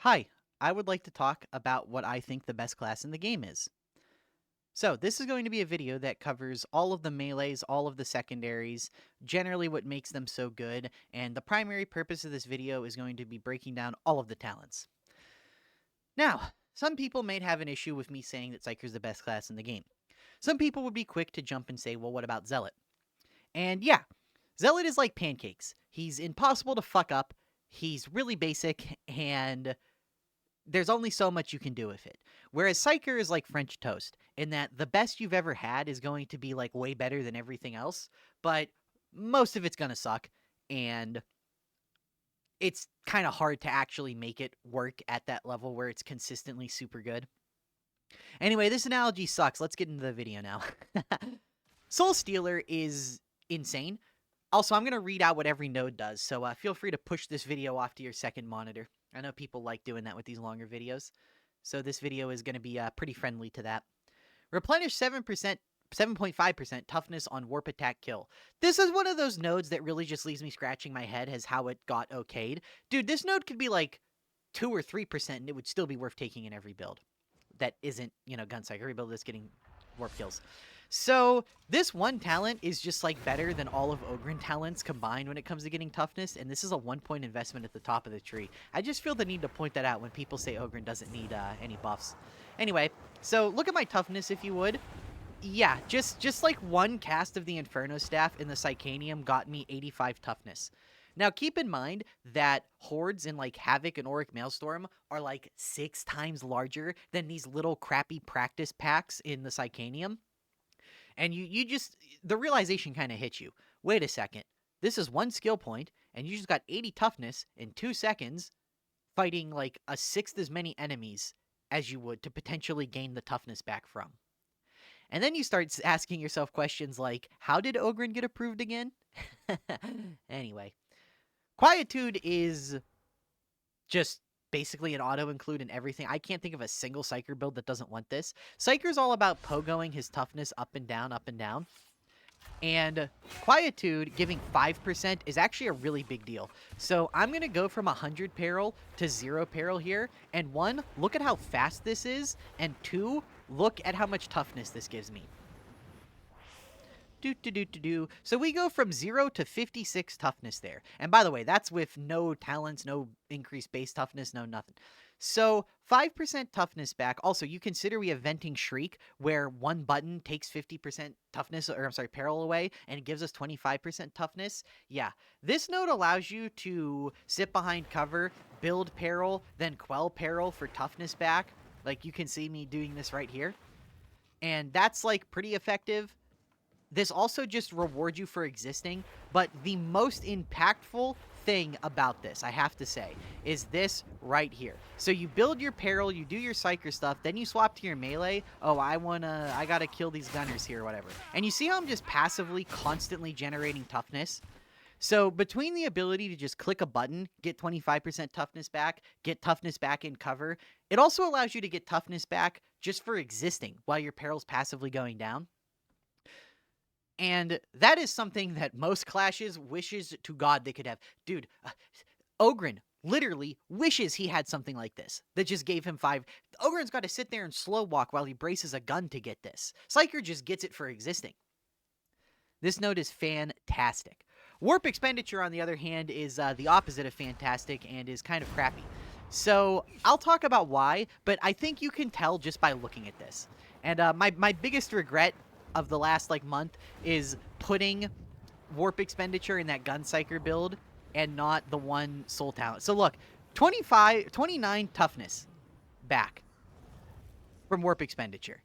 Hi, I would like to talk about what I think the best class in the game is. So, this is going to be a video that covers all of the melees, all of the secondaries, generally what makes them so good, and the primary purpose of this video is going to be breaking down all of the talents. Now, some people may have an issue with me saying that Psyker is the best class in the game. Some people would be quick to jump and say, well, what about Zealot? And yeah, Zealot is like pancakes. He's impossible to fuck up, he's really basic, and there's only so much you can do with it. Whereas Psyker is like French toast, in that the best you've ever had is going to be like way better than everything else, but most of it's gonna suck, and it's kind of hard to actually make it work at that level where it's consistently super good. Anyway, this analogy sucks. Let's get into the video now. Soulstealer is insane. Also, I'm going to read out what every node does, so feel free to push this video off to your second monitor. I know people like doing that with these longer videos, so this video is going to be pretty friendly to that. Replenish 7.5% toughness on warp attack kill. This is one of those nodes that really just leaves me scratching my head as how it got okayed. Dude, this node could be like 2 or 3% and it would still be worth taking in every build that isn't, Gunsight. Every build that's getting warp kills. So this one talent is just like better than all of Oghren talents combined when it comes to getting toughness, and this is a 1-point investment at the top of the tree. I just feel the need to point that out when people say Oghren doesn't need any buffs. Anyway, so look at my toughness if you would. Yeah, just like one cast of the Inferno Staff in the Psycanium got me 85 toughness. Now, keep in mind that hordes in like Havoc and Auric Maelstrom are like 6 times larger than these little crappy practice packs in the Psycanium. And you just, the realization kind of hits you. Wait a second. This is one skill point, and you just got 80 toughness in 2 seconds, fighting like a 1/6 as many enemies as you would to potentially gain the toughness back from. And then you start asking yourself questions like, how did Oghren get approved again? Anyway, Quietude is just basically an auto-include in everything. I can't think of a single Psyker build that doesn't want this. Psyker's all about pogoing his toughness up and down, up and down. And Quietude giving 5% is actually a really big deal. So I'm going to go from 100 peril to 0 peril here. And 1, look at how fast this is. And 2, look at how much toughness this gives me. So we go from 0 to 56 toughness there. And by the way, that's with no talents, no increased base toughness, no nothing. So 5% toughness back. Also, you consider we have Venting Shriek, where one button takes 50% toughness, or I'm sorry, peril away, and it gives us 25% toughness. Yeah, this node allows you to sit behind cover, build peril, then quell peril for toughness back. Like, you can see me doing this right here. And that's, like, pretty effective. This also just rewards you for existing, but the most impactful thing about this, I have to say, is this right here. So you build your peril, you do your psyker stuff, then you swap to your melee. Oh, I gotta kill these gunners here or whatever. And you see how I'm just passively constantly generating toughness? So between the ability to just click a button, get 25% toughness back, get toughness back in cover, it also allows you to get toughness back just for existing while your peril's passively going down. And that is something that most clashes wishes to God they could have. Dude, Oghren literally wishes he had something like this that just gave him 5. Ogryn's got to sit there and slow walk while he braces a gun to get this. Psyker just gets it for existing. This node is fantastic. Warp expenditure, on the other hand, is the opposite of fantastic and is kind of crappy. So I'll talk about why, but I think you can tell just by looking at this. And my biggest regret of the last like month is putting warp expenditure in that Gunsiker build and not the one soul talent. So look, 29 toughness back from warp expenditure,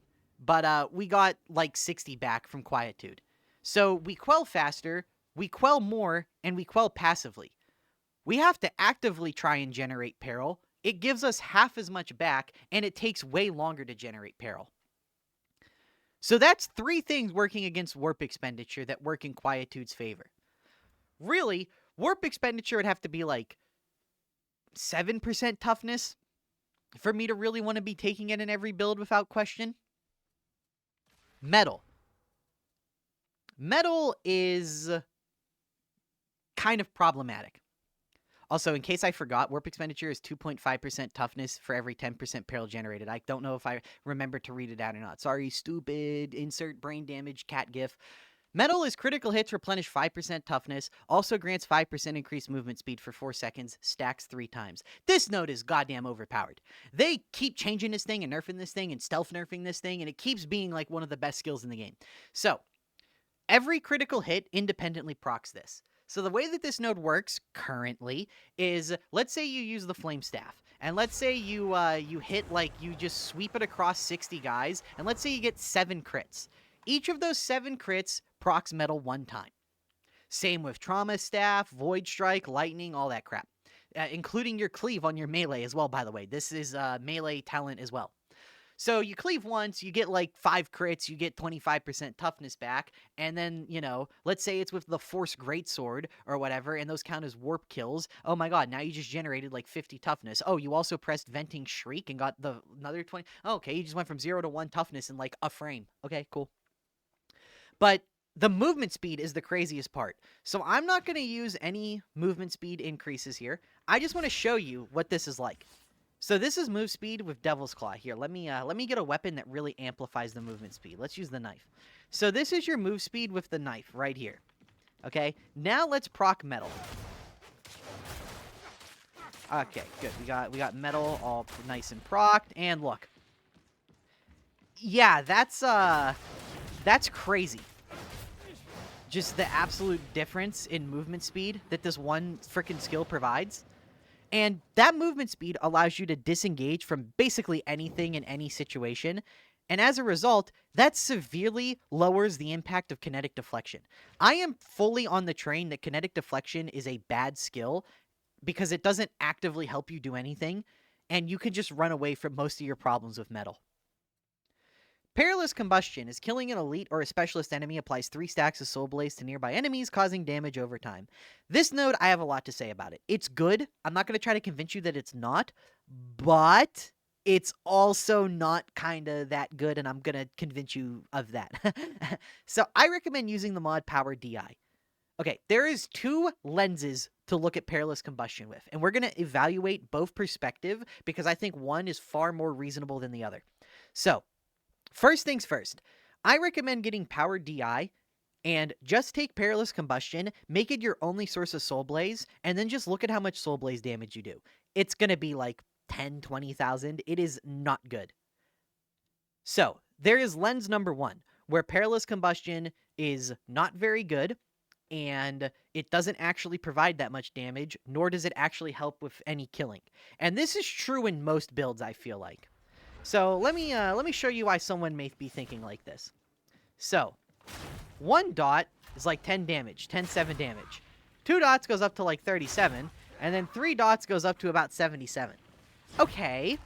but we got like 60 back from Quietude. So we quell faster, we quell more, and we quell passively. We have to actively try and generate peril. It gives us half as much back, and it takes way longer to generate peril. So that's 3 things working against warp expenditure that work in Quietude's favor. Really, warp expenditure would have to be like 7% toughness for me to really want to be taking it in every build without question. Metal. Metal is kind of problematic. Also, in case I forgot, warp expenditure is 2.5% toughness for every 10% peril generated. I don't know if I remember to read it out or not. Sorry, stupid. Insert brain damage cat gif. Metal is critical hits replenish 5% toughness, also grants 5% increased movement speed for 4 seconds, stacks 3 times. This node is goddamn overpowered. They keep changing this thing and nerfing this thing and stealth nerfing this thing, and it keeps being like one of the best skills in the game. So, every critical hit independently procs this. So the way that this node works currently is, let's say you use the flame staff, and let's say you hit, like, you just sweep it across 60 guys, and let's say you get 7 crits. Each of those 7 crits procs metal 1 time. Same with trauma staff, void strike, lightning, all that crap. Including your cleave on your melee as well, by the way. This is melee talent as well. So you cleave once, you get like 5 crits, you get 25% toughness back, and then, you know, let's say it's with the Force Greatsword or whatever, and those count as warp kills. Oh my god, now you just generated like 50 toughness. Oh, you also pressed Venting Shriek and got another 20. Oh, okay, you just went from 0 to 1 toughness in like a frame. Okay, cool. But the movement speed is the craziest part. So I'm not going to use any movement speed increases here. I just want to show you what this is like. So this is move speed with Devil's Claw. Here, let me get a weapon that really amplifies the movement speed. Let's use the knife. So this is your move speed with the knife right here. Okay, now let's proc metal. Okay, good. We got metal all nice and procced, and look. Yeah, that's crazy. Just the absolute difference in movement speed that this one freaking skill provides. And that movement speed allows you to disengage from basically anything in any situation. And as a result, that severely lowers the impact of kinetic deflection. I am fully on the train that kinetic deflection is a bad skill because it doesn't actively help you do anything, and you can just run away from most of your problems with metal. Perilous combustion is killing an elite or a specialist enemy, applies 3 stacks of soul blaze to nearby enemies, causing damage over time. This node, I have a lot to say about it. It's good. I'm not going to try to convince you that it's not, but it's also not kind of that good, and I'm going to convince you of that. So I recommend using the mod Power DI. Okay, there is 2 lenses to look at perilous combustion with, and we're going to evaluate both perspective because I think one is far more reasonable than the other. So, first things first, I recommend getting Power DI and just take Perilous Combustion, make it your only source of Soul Blaze, and then just look at how much Soul Blaze damage you do. It's going to be like 10, 20,000. It is not good. So, there is lens number 1, where Perilous Combustion is not very good, and it doesn't actually provide that much damage, nor does it actually help with any killing. And this is true in most builds, I feel like. So let me show you why someone may be thinking like this. So, 1 dot is like 10 damage, 10-7 damage. 2 dots goes up to like 37, and then 3 dots goes up to about 77. Okay,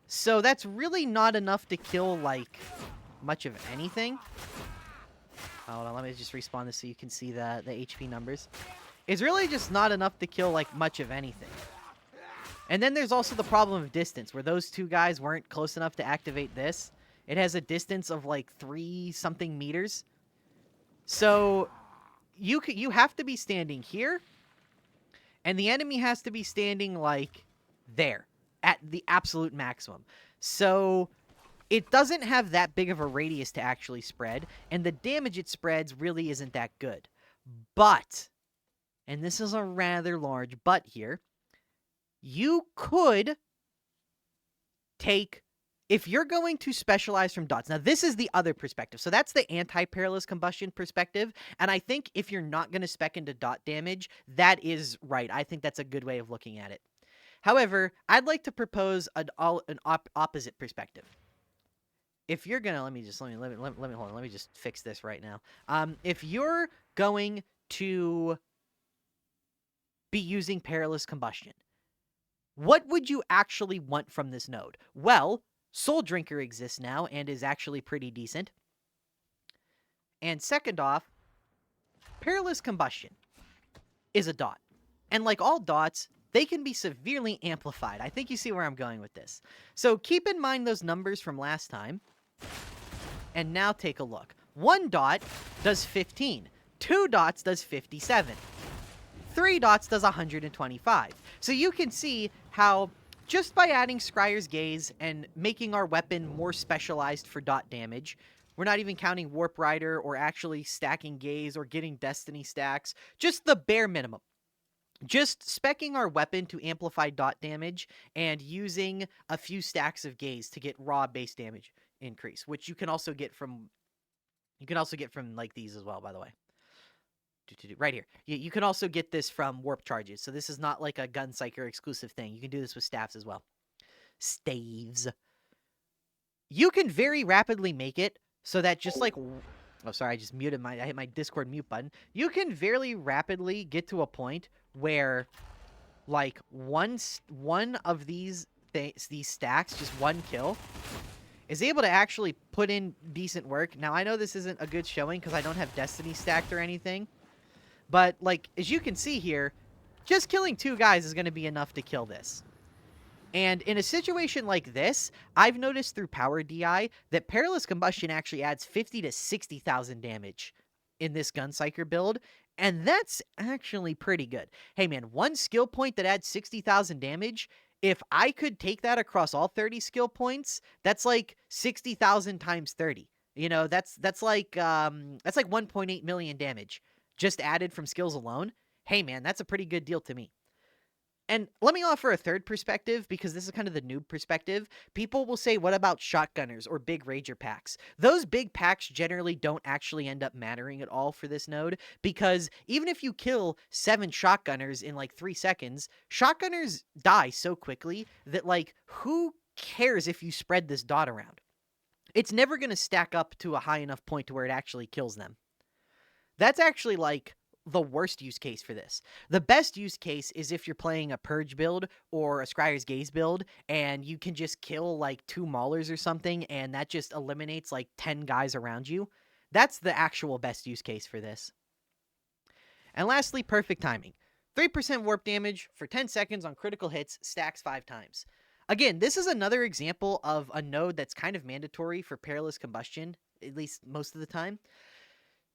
so that's really not enough to kill like much of anything. Hold on, let me just respawn this so you can see the HP numbers. It's really just not enough to kill like much of anything. And then there's also the problem of distance, where those 2 guys weren't close enough to activate this. It has a distance of like 3-something meters. So you have to be standing here, and the enemy has to be standing like there at the absolute maximum. So it doesn't have that big of a radius to actually spread, and the damage it spreads really isn't that good. But, and this is a rather large but here, you could take, if you're going to specialize from dots. Now, this is the other perspective. So that's the anti-perilous combustion perspective. And I think if you're not going to spec into dot damage, that is right. I think that's a good way of looking at it. However, I'd like to propose an opposite perspective. If you're gonna, let me hold on. Let me just fix this right now. If you're going to be using perilous combustion, what would you actually want from this node? Well, Souldrinker exists now and is actually pretty decent. And second off, perilous combustion is a dot. And like all dots, they can be severely amplified. I think you see where I'm going with this. So keep in mind those numbers from last time. And now take a look. 1 dot does 15. 2 dots does 57. 3 dots does 125. So you can see how just by adding Scryer's Gaze and making our weapon more specialized for dot damage, we're not even counting Warp Rider or actually stacking Gaze or getting Destiny stacks, just the bare minimum. Just speccing our weapon to amplify dot damage and using a few stacks of Gaze to get raw base damage increase, which you can also get from like these as well, by the way. Right here. You can also get this from warp charges. So this is not like a gun psyker exclusive thing. You can do this with staffs as well. Staves. You can very rapidly make it so that just like... Oh, sorry, I just muted I hit my Discord mute button. You can very rapidly get to a point where like one of these stacks, just one kill, is able to actually put in decent work. Now, I know this isn't a good showing because I don't have Destiny stacked or anything. But, like, as you can see here, just killing 2 guys is going to be enough to kill this. And in a situation like this, I've noticed through power DI that perilous combustion actually adds 50 to 60,000 damage in this Gunpsyker build. And that's actually pretty good. Hey, man, 1 skill point that adds 60,000 damage... If I could take that across all 30 skill points, that's like 60,000 times 30. You know, that's like 1.8 million damage just added from skills alone. Hey man, that's a pretty good deal to me. And let me offer a third perspective, because this is kind of the noob perspective. People will say, what about shotgunners or big rager packs? Those big packs generally don't actually end up mattering at all for this node, because even if you kill 7 shotgunners in like 3 seconds, shotgunners die so quickly that, like, who cares if you spread this dot around? It's never going to stack up to a high enough point to where it actually kills them. That's actually, like, the worst use case for this. The best use case is if you're playing a Purge build or a Scryer's Gaze build and you can just kill like 2 Maulers or something and that just eliminates like 10 guys around you. That's the actual best use case for this. And lastly, perfect timing. 3% warp damage for 10 seconds on critical hits, stacks 5 times. Again, this is another example of a node that's kind of mandatory for perilous combustion, at least most of the time.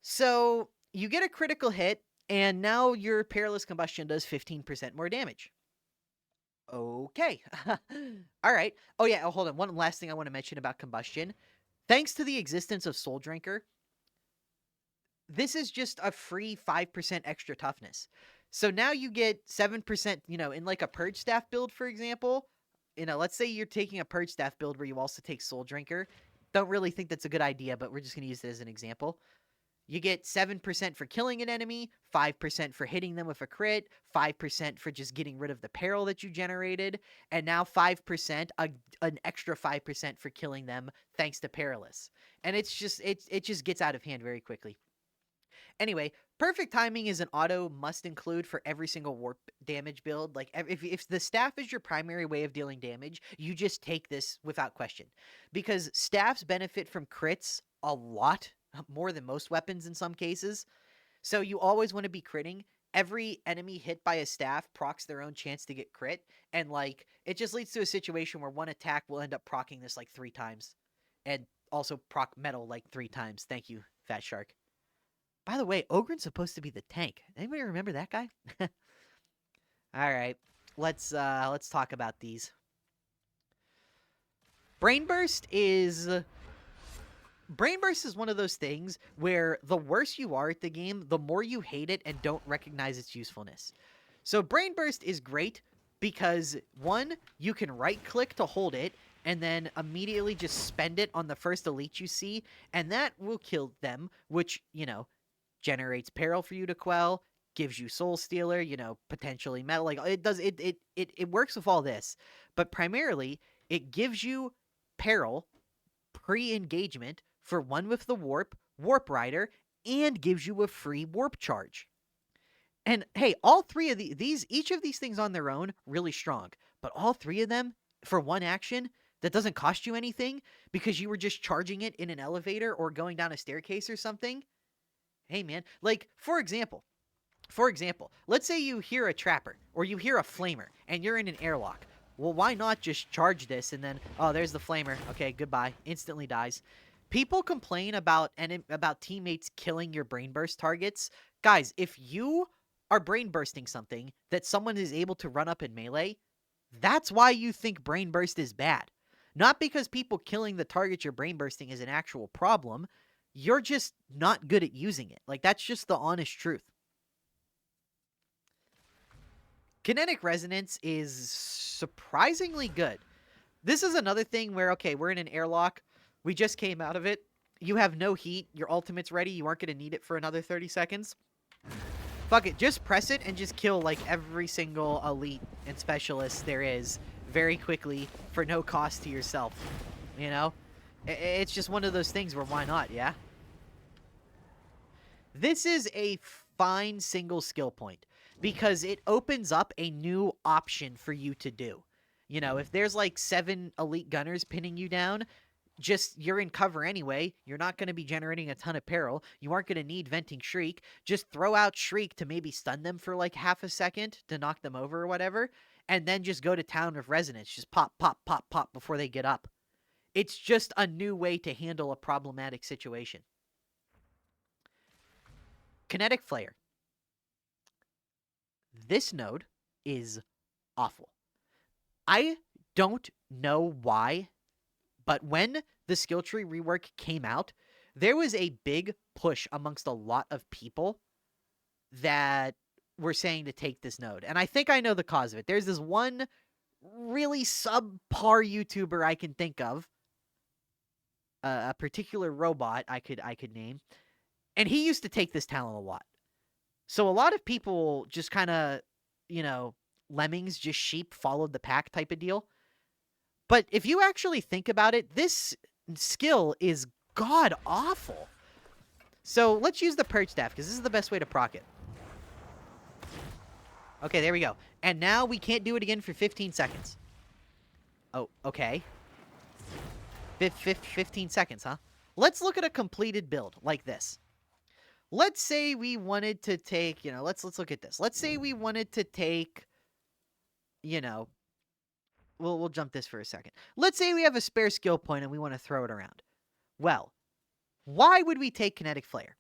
So you get a critical hit, and now your perilous combustion does 15% more damage. Okay. All right. Oh, yeah. Oh, hold on. One last thing I want to mention about combustion. Thanks to the existence of Souldrinker, this is just a free 5% extra toughness. So now you get 7%, you know, in like a Purge Staff build, for example. You know, let's say you're taking a Purge Staff build where you also take Souldrinker. Don't really think that's a good idea, but we're just going to use it as an example. You get 7% for killing an enemy, 5% for hitting them with a crit, 5% for just getting rid of the peril that you generated, and now 5%, an extra 5% for killing them thanks to perilous. And it's just, it just gets out of hand very quickly. Anyway, perfect timing is an auto must include for every single warp damage build. Like, if the staff is your primary way of dealing damage, you just take this without question. Because staffs benefit from crits a lot, more than most weapons in some cases. So you always want to be critting. Every enemy hit by a staff procs their own chance to get crit. And, like, it just leads to a situation where one attack will end up procking this, like, 3 times. And also proc metal, like, 3 times. Thank you, Fat Shark. By the way, Ogren's supposed to be the tank. Anybody remember that guy? Alright. Let's talk about these. Brain Burst is one of those things where the worse you are at the game, the more you hate it and don't recognize its usefulness. So Brain Burst is great because, 1, you can right-click to hold it, and then immediately just spend it on the first elite you see, and that will kill them, which, you know, generates peril for you to quell, gives you soulstealer, you know, potentially metal. Like, it works with all this, but primarily it gives you peril pre-engagement for 1 with the warp rider, and gives you a free warp charge. And hey, all 3 of each of these things on their own, really strong, but all 3 of them for 1 action that doesn't cost you anything because you were just charging it in an elevator or going down a staircase or something. Hey man, like, for example, let's say you hear a trapper or you hear a flamer and you're in an airlock. Well, why not just charge this and then, oh, there's the flamer. Okay, goodbye. Instantly dies. People complain about teammates killing your brain burst targets. Guys, if you are brain bursting something that someone is able to run up in melee, that's why you think brain burst is bad. Not because people killing the target you're brain bursting is an actual problem. You're just not good at using it. Like, that's just the honest truth. Kinetic resonance is surprisingly good. This is another thing where, okay, we're in an airlock. We just came out of it. You have no heat. Your ultimate's ready. You aren't going to need it for another 30 seconds. Fuck it. Just press it and just kill, like, every single elite and specialist there is very quickly for no cost to yourself. You know? It's just one of those things where why not, yeah? This is a fine single skill point because it opens up a new option for you to do. You know, if there's like 7 elite gunners pinning you down, just you're in cover anyway. You're not going to be generating a ton of peril. You aren't going to need venting shriek. Just throw out shriek to maybe stun them for like half a second to knock them over or whatever. And then just go to town with resonance. Just pop, pop, pop, pop before they get up. It's just a new way to handle a problematic situation. Kinetic flare. This node is awful. I don't know why, but when the skill tree rework came out, there was a big push amongst a lot of people that were saying to take this node. And I think I know the cause of it. There's this one really subpar YouTuber I can think of, a particular robot I could name, and he used to take this talent a lot. So a lot of people just kind of, you know, lemmings, just sheep, followed the pack type of deal. But if you actually think about it, this skill is god-awful. So let's use the purge staff, because this is the best way to proc it. Okay, there we go. And now we can't do it again for 15 seconds. Oh, okay. 15 seconds, huh? Let's look at a completed build like this. Let's say we wanted to take, you know, let's look at this. Let's say we wanted to take, you know, we'll jump this for a second. Let's say we have a spare skill point and we want to throw it around. Well, why would we take kinetic flare?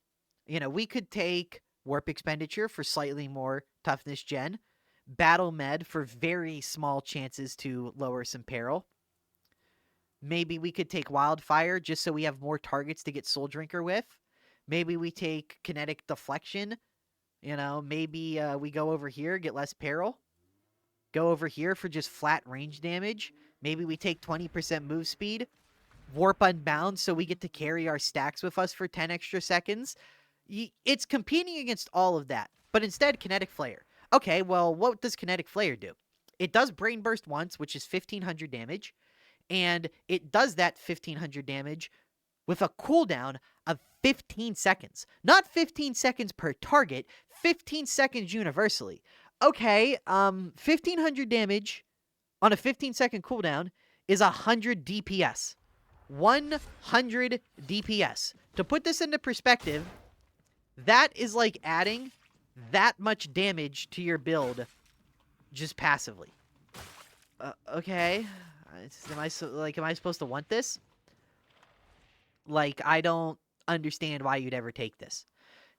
You know, we could take warp expenditure for slightly more toughness gen, battle med for very small chances to lower some peril. Maybe we could take Wildfire just so we have more targets to get Souldrinker with. Maybe we take kinetic deflection. You know, maybe we go over here, get less peril. Go over here for just flat range damage. Maybe we take 20% move speed. Warp unbound so we get to carry our stacks with us for 10 extra seconds. It's competing against all of that. But instead, kinetic flare. Okay, well, what does kinetic flare do? It does brain burst once, which is 1500 damage. And it does that 1500 damage with a cooldown of 15 seconds. Not 15 seconds per target, 15 seconds universally. Okay, 1500 damage on a 15-second cooldown is 100 DPS. 100 DPS. To put this into perspective, that is like adding that much damage to your build just passively. Okay. Am I supposed to want this? Like, I don't understand why you'd ever take this.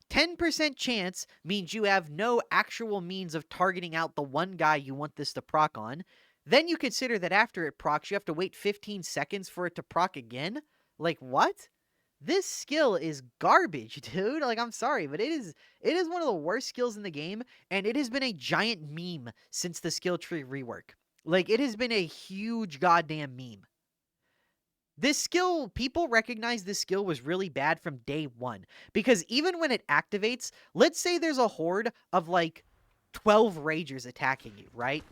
10% chance means you have no actual means of targeting out the one guy you want this to proc on. Then you consider that after it procs, you have to wait 15 seconds for it to proc again? Like, what? This skill is garbage, dude. Like, I'm sorry, but it is one of the worst skills in the game, and it has been a giant meme since the skill tree rework. Like, it has been a huge goddamn meme. This skill, people recognize this skill was really bad from day one. Because even when it activates, let's say there's a horde of, like, 12 ragers attacking you, right?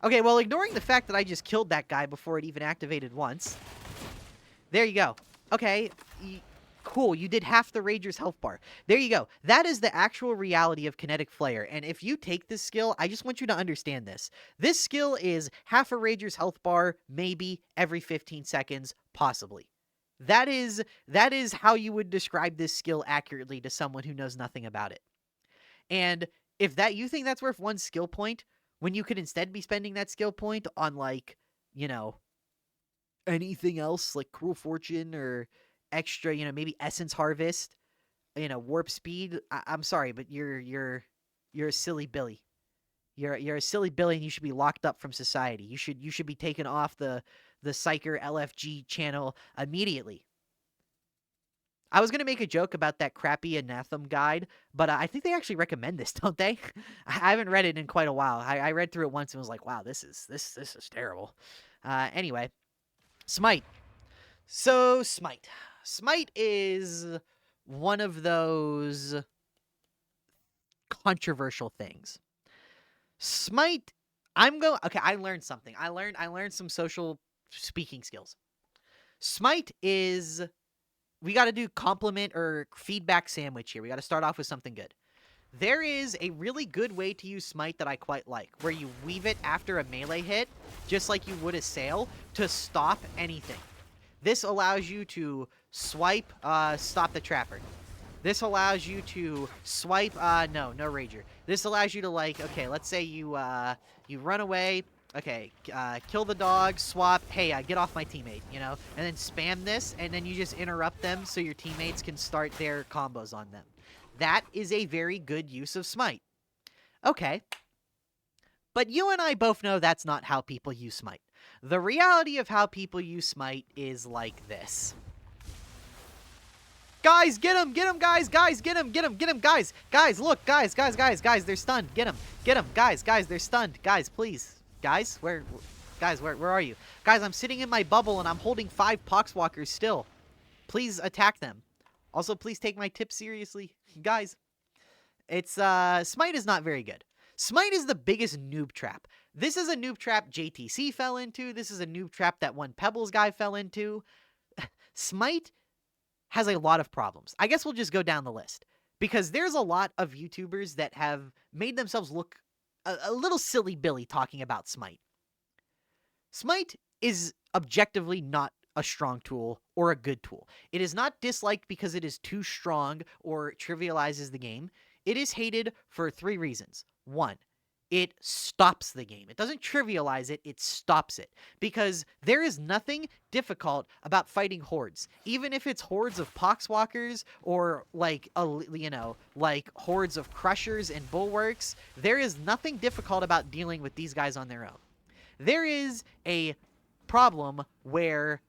Okay, well, ignoring the fact that I just killed that guy before it even activated once. There you go. Okay, cool. You did half the rager's health bar. There you go. That is the actual reality of kinetic flare. And if you take this skill, I just want you to understand this. This skill is half a rager's health bar, maybe every 15 seconds, possibly. That is how you would describe this skill accurately to someone who knows nothing about it. And if you think that's worth one skill point, when you could instead be spending that skill point on, like, you know, anything else, like Cruel Fortune or extra, you know, maybe Essence Harvest, warp speed, I'm sorry, but you're a silly Billy. You're a silly Billy, and you should be locked up from society. You should be taken off the psyker LFG channel immediately. I was gonna make a joke about that crappy Anathem guide, but I think they actually recommend this, don't they? I haven't read it in quite a while. I read through it once and was like, wow, this is terrible. Anyway, smite. So smite is one of those controversial things. Smite, okay, I learned something. I learned some social speaking skills. Smite is, we got to do compliment or feedback sandwich here. We got to start off with something good. There is a really good way to use smite that I quite like, where you weave it after a melee hit, just like you would a saale, to stop anything. This allows you to swipe, stop the trapper. This allows you to swipe, no rager. This allows you to, like, okay, let's say you run away, okay, kill the dog, swap, hey, get off my teammate, and then spam this, and then you just interrupt them so your teammates can start their combos on them. That is a very good use of smite. Okay. But you and I both know that's not how people use smite. The reality of how people use smite is like this. Guys, get him, guys, get him, guys, look, guys, they're stunned, get him, guys, they're stunned, guys, please, guys, where are you? Guys, I'm sitting in my bubble and I'm holding 5 poxwalkers still. Please attack them. Also, please take my tips seriously, guys. It's, smite is not very good. Smite is the biggest noob trap. This is a noob trap JTC fell into. This is a noob trap that one Pebbles guy fell into. Smite has a lot of problems. I guess we'll just go down the list, because there's a lot of YouTubers that have made themselves look a little silly Billy talking about smite. Smite is objectively not a strong tool or a good tool. It is not disliked because it is too strong or trivializes the game. It is hated for 3 reasons. 1, it stops the game. It doesn't trivialize it, it stops it. Because there is nothing difficult about fighting hordes. Even if it's hordes of poxwalkers or like hordes of crushers and bulwarks, there is nothing difficult about dealing with these guys on their own. There is a problem where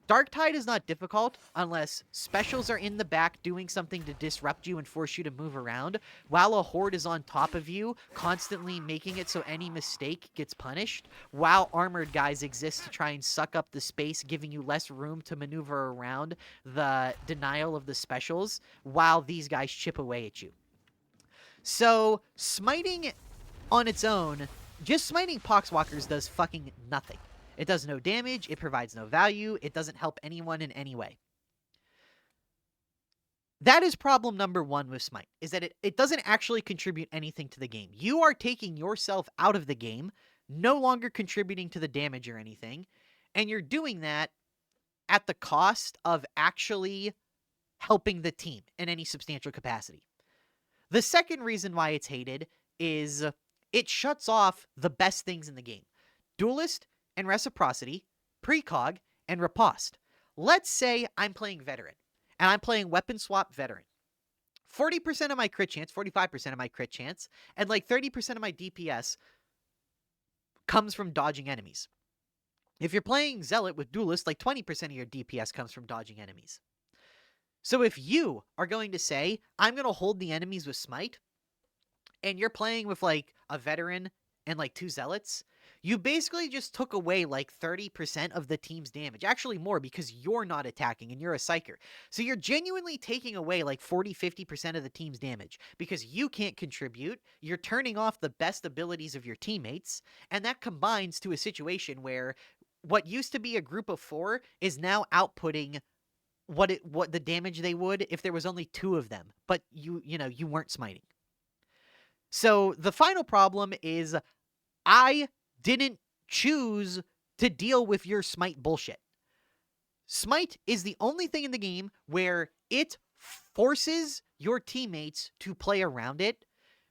darktide is not difficult unless specials are in the back doing something to disrupt you and force you to move around, while a horde is on top of you, constantly making it so any mistake gets punished, while armored guys exist to try and suck up the space, giving you less room to maneuver around the denial of the specials, while these guys chip away at you. So, smiting on its own, just smiting poxwalkers does fucking nothing. It does no damage, it provides no value, it doesn't help anyone in any way. That is problem number 1 with smite, is that it doesn't actually contribute anything to the game. You are taking yourself out of the game, no longer contributing to the damage or anything, and you're doing that at the cost of actually helping the team in any substantial capacity. The second reason why it's hated is it shuts off the best things in the game. Duelist and reciprocity, precog, and riposte. Let's say I'm playing veteran, and I'm playing weapon swap veteran. 40% of my crit chance, 45% of my crit chance, and like 30% of my DPS comes from dodging enemies. If you're playing zealot with duelist, like 20% of your DPS comes from dodging enemies. So if you are going to say, I'm going to hold the enemies with smite, and you're playing with like a veteran and like 2 zealots, you basically just took away like 30% of the team's damage. Actually more, because you're not attacking and you're a psyker. So you're genuinely taking away like 40-50% of the team's damage because you can't contribute. You're turning off the best abilities of your teammates. And that combines to a situation where what used to be a group of 4 is now outputting what the damage they would if there was only 2 of them. But you weren't smiting. So the final problem is I didn't choose to deal with your smite bullshit. Smite is the only thing in the game where it forces your teammates to play around it,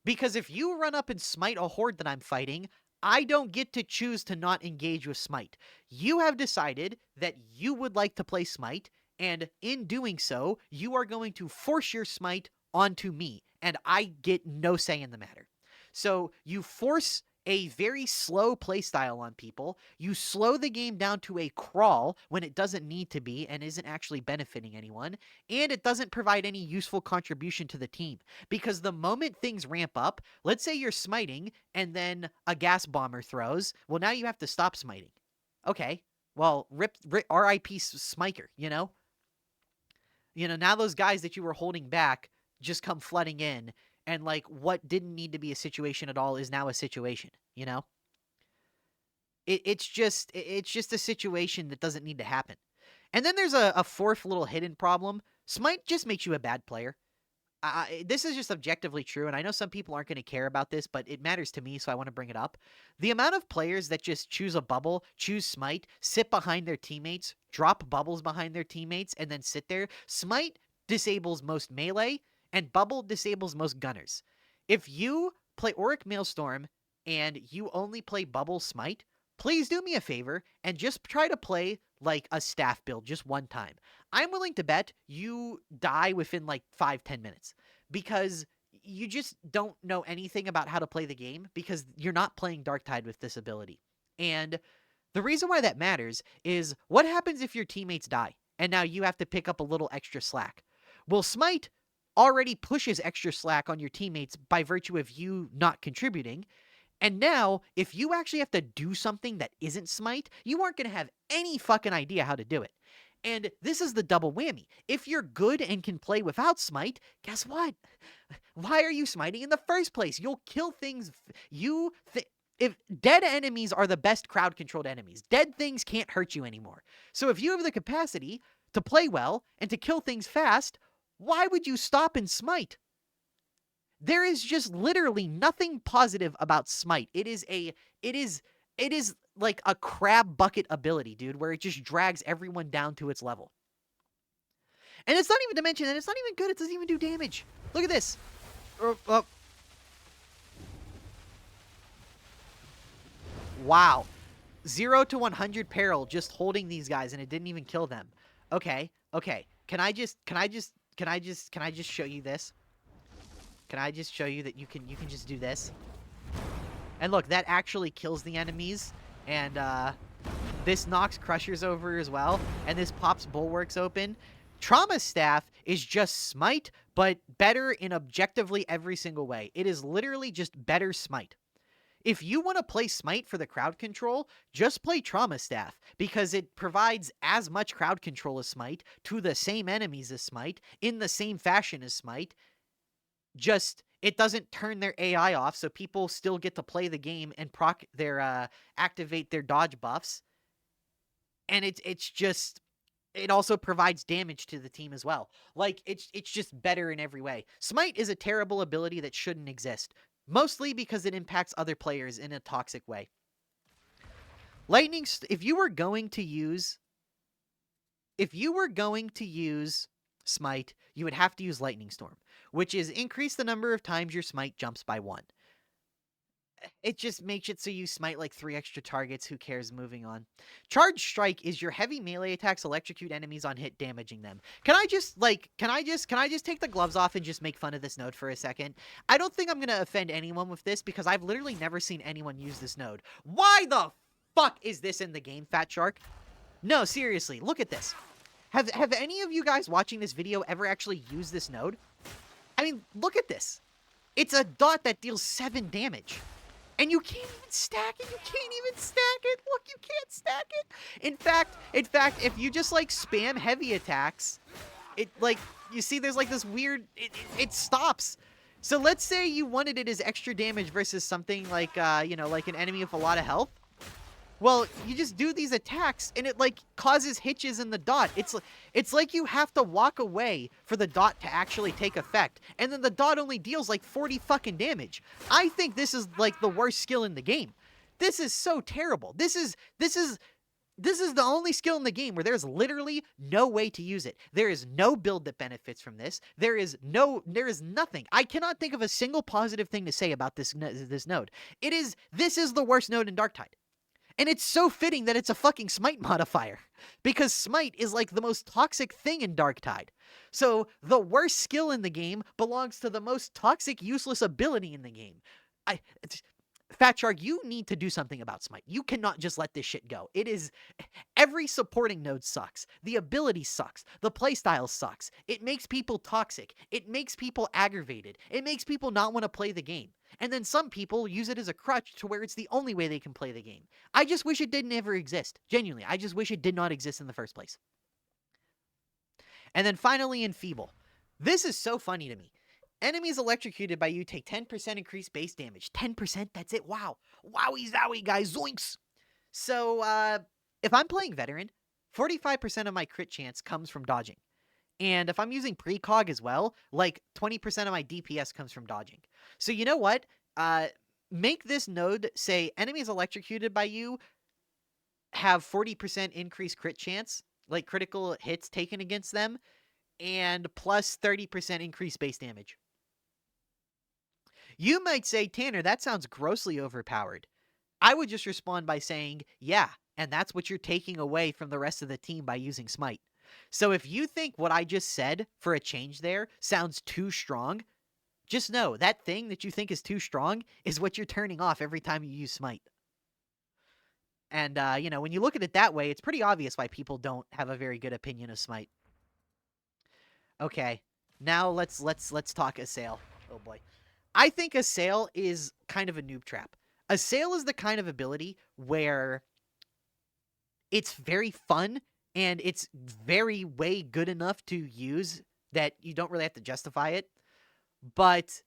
because if you run up and smite a horde that I'm fighting, I don't get to choose to not engage with smite. You have decided that you would like to play smite, And in doing so, you are going to force your smite onto me, and I get no say in the matter. So you force a very slow playstyle on people. You slow the game down to a crawl when it doesn't need to be and isn't actually benefiting anyone, and it doesn't provide any useful contribution to the team. Because the moment things ramp up, let's say you're smiting and then a gas bomber throws, well, now you have to stop smiting. Okay, well, rip RIP Smiker, you know? Now those guys that you were holding back just come flooding in, and like what didn't need to be a situation at all is now a situation, it's just a situation that doesn't need to happen. And then there's a fourth little hidden problem. Smite just makes you a bad player. This is just objectively true, and I know some people aren't going to care about this, but it matters to me, so I want to bring it up. The amount of players that just choose a bubble, choose Smite, sit behind their teammates, drop bubbles behind their teammates, and then sit there. Smite disables most melee, and bubble disables most gunners. If you play Auric Maelstrom and you only play bubble Smite, please do me a favor and just try to play like a staff build just one time. I'm willing to bet you die within like 5-10 minutes because you just don't know anything about how to play the game because you're not playing Darktide with this ability. And the reason why that matters is what happens if your teammates die and now you have to pick up a little extra slack? Well, Smite already pushes extra slack on your teammates by virtue of you not contributing. And now, if you actually have to do something that isn't Smite, you aren't going to have any fucking idea how to do it. And this is the double whammy. If you're good and can play without Smite, guess what? Why are you smiting in the first place? You'll kill things. If dead enemies are the best crowd-controlled enemies, dead things can't hurt you anymore. So if you have the capacity to play well and to kill things fast, why would you stop and smite? There is just literally nothing positive about Smite. It is like a crab bucket ability, dude, where it just drags everyone down to its level. And it's not even to mention that it's not even good. It doesn't even do damage. Look at this. Wow. 0 to 100 peril just holding these guys, and it didn't even kill them. Okay. Can I just show you this? Can I just show you that you can just do this? And look, that actually kills the enemies. And this knocks crushers over as well. And this pops bulwarks open. Trauma Staff is just Smite, but better in objectively every single way. It is literally just better Smite. If you want to play Smite for the crowd control, just play Trauma Staff, because it provides as much crowd control as Smite, to the same enemies as Smite, in the same fashion as Smite. Just, it doesn't turn their AI off, so people still get to play the game and activate their dodge buffs. And it's just, it also provides damage to the team as well. Like, it's just better in every way. Smite is a terrible ability that shouldn't exist, mostly because it impacts other players in a toxic way. If you were going to use Smite, you would have to use Lightning Storm, which is increase the number of times your Smite jumps by 1. It just makes it so you smite like 3 extra targets. Who cares? Moving on. Charge Strike is your heavy melee attacks electrocute enemies on hit, damaging them. Can I just take the gloves off and just make fun of this node for a second? I don't think I'm going to offend anyone with this because I've literally never seen anyone use this node. Why the fuck is this in the game, Fat Shark? No, seriously, look at this. Have any of you guys watching this video ever actually used this node? I mean, look at this. It's a dot that deals 7 damage. And you can't even stack it. You can't even stack it. Look, you can't stack it. In fact, if you just like spam heavy attacks, it like, you see there's like this weird, it stops. So let's say you wanted it as extra damage versus something like, like an enemy with a lot of health. Well, you just do these attacks and it like causes hitches in the dot. It's like you have to walk away for the dot to actually take effect. And then the dot only deals like 40 fucking damage. I think this is like the worst skill in the game. This is so terrible. This is the only skill in the game where there's literally no way to use it. There is no build that benefits from this. There is nothing. I cannot think of a single positive thing to say about this node. This is the worst node in Darktide. And it's so fitting that it's a fucking smite modifier. Because smite is like the most toxic thing in darktide. So the worst skill in the game belongs to the most toxic, useless ability in the game. Fat Shark, you need to do something about smite. You cannot just let this shit go. It is... Every supporting node sucks. The ability sucks. The playstyle sucks. It makes people toxic. It makes people aggravated. It makes people not want to play the game. And then some people use it as a crutch to where it's the only way they can play the game. I just wish it didn't ever exist. Genuinely, I just wish it did not exist in the first place. And then finally, Enfeeble. This is so funny to me. Enemies electrocuted by you take 10% increased base damage. 10%? That's it? Wow. Wowie zowie, guys. Zoinks! So, if I'm playing Veteran, 45% of my crit chance comes from dodging. And if I'm using precog as well, like 20% of my DPS comes from dodging. So you know what? Make this node say enemies electrocuted by you have 40% increased crit chance, like critical hits taken against them, and plus 30% increased base damage. You might say, Tanner, that sounds grossly overpowered. I would just respond by saying, yeah, and that's what you're taking away from the rest of the team by using smite. So if you think what I just said for a change there sounds too strong, just know that thing that you think is too strong is what you're turning off every time you use smite. And, you know, when you look at it that way, it's pretty obvious why people don't have a very good opinion of smite. Okay, now let's talk Assail. Oh boy. I think Assail is kind of a noob trap. Assail is the kind of ability where it's very fun and it's very way good enough to use that you don't really have to justify it. But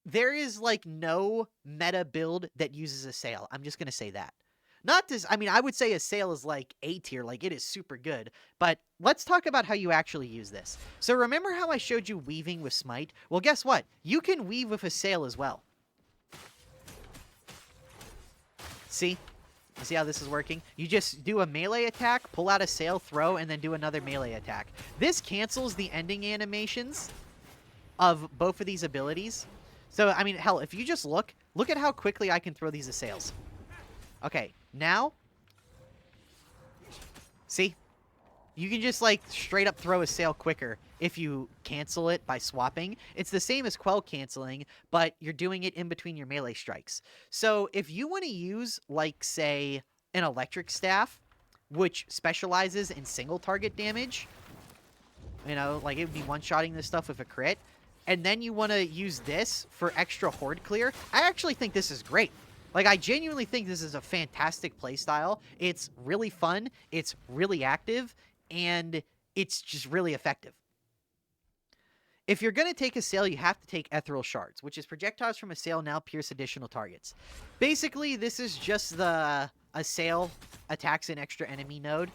there is like no meta build that uses Assail. I'm just going to say that. Not this, I mean, I would say Assail is like A tier, like it is super good. But let's talk about how you actually use this. So remember how I showed you weaving with Smite? Well, guess what? You can weave with Assail as well. See? You see how this is working? You just do a melee attack, pull out Assail, throw, and then do another melee attack. This cancels the ending animations of both of these abilities. So, I mean, hell, if you just look at how quickly I can throw these Assails. Okay, now, see? You can just, like, straight up throw Assail quicker if you cancel it by swapping. It's the same as Quell canceling, but you're doing it in between your melee strikes. So, if you want to use, like, say, an Electric Staff, which specializes in single target damage, you know, like, it would be one-shotting this stuff with a crit, and then you want to use this for extra horde clear, I actually think this is great. Like, I genuinely think this is a fantastic playstyle. It's really fun, it's really active, and it's just really effective. If you're going to take Assail, you have to take Ethereal Shards, which is projectiles from Assail now pierce additional targets. Basically, this is just the Assail attacks an extra enemy node.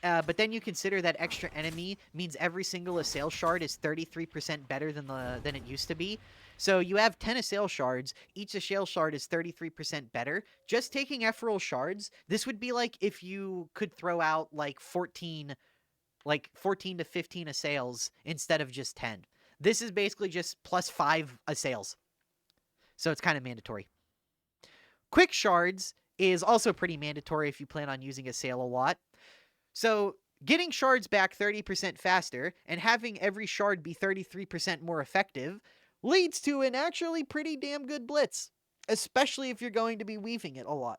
But then you consider that extra enemy means every single Assail shard is 33% better than it used to be. So you have 10 Assail shards. Each Assail shard is 33% better. Just taking Ethereal Shards, this would be like if you could throw out like 14 to 15 Assails instead of just 10. This is basically just plus 5 Assails. So it's kind of mandatory. Quick Shards is also pretty mandatory if you plan on using Assail a lot. So, getting shards back 30% faster and having every shard be 33% more effective leads to an actually pretty damn good blitz, especially if you're going to be weaving it a lot.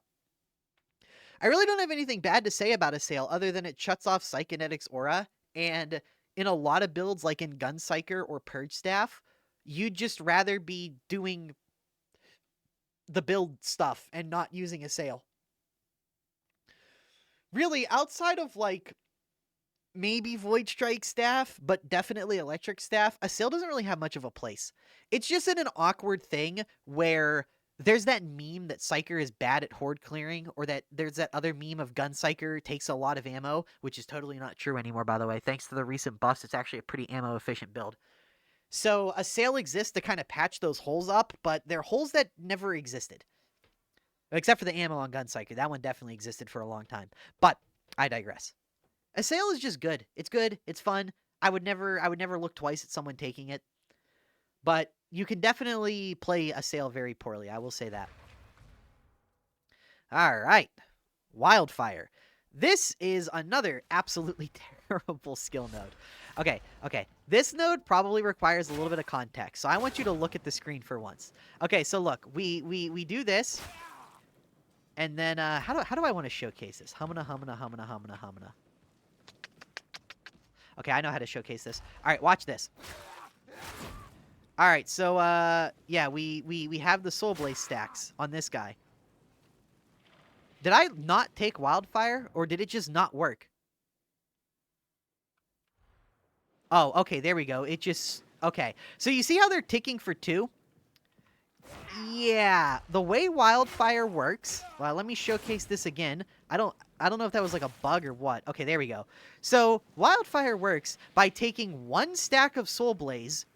I really don't have anything bad to say about Assail other than it shuts off Psykinetic's aura, and in a lot of builds like in Gun Psyker or Purge Staff, you'd just rather be doing the build stuff and not using Assail. Really, outside of, like, maybe Void Strike Staff, but definitely Electric Staff, Assail doesn't really have much of a place. It's just in an awkward thing where there's that meme that Psyker is bad at horde clearing, or that there's that other meme of Gun Psyker takes a lot of ammo, which is totally not true anymore, by the way. Thanks to the recent buffs, it's actually a pretty ammo-efficient build. So Assail exists to kind of patch those holes up, but they're holes that never existed. Except for the ammo on Gun Psyker. That one definitely existed for a long time. But I digress. Assail is just good. It's good. It's fun. I would never look twice at someone taking it. But you can definitely play Assail very poorly. I will say that. All right. Wildfire. This is another absolutely terrible skill node. Okay. This node probably requires a little bit of context, so I want you to look at the screen for once. Okay, so look, we do this, and then how do I want to showcase this? Humana. Okay, I know how to showcase this. All right, watch this. All right, so yeah, we have the soul blaze stacks on this guy. Did I not take Wildfire, or did it just not work? Oh, okay, there we go. It just... Okay. So you see how they're ticking for 2? Yeah. The way Wildfire works... Well, let me showcase this again. I don't know if that was like a bug or what. Okay, there we go. So, Wildfire works by taking 1 stack of Soul Blaze,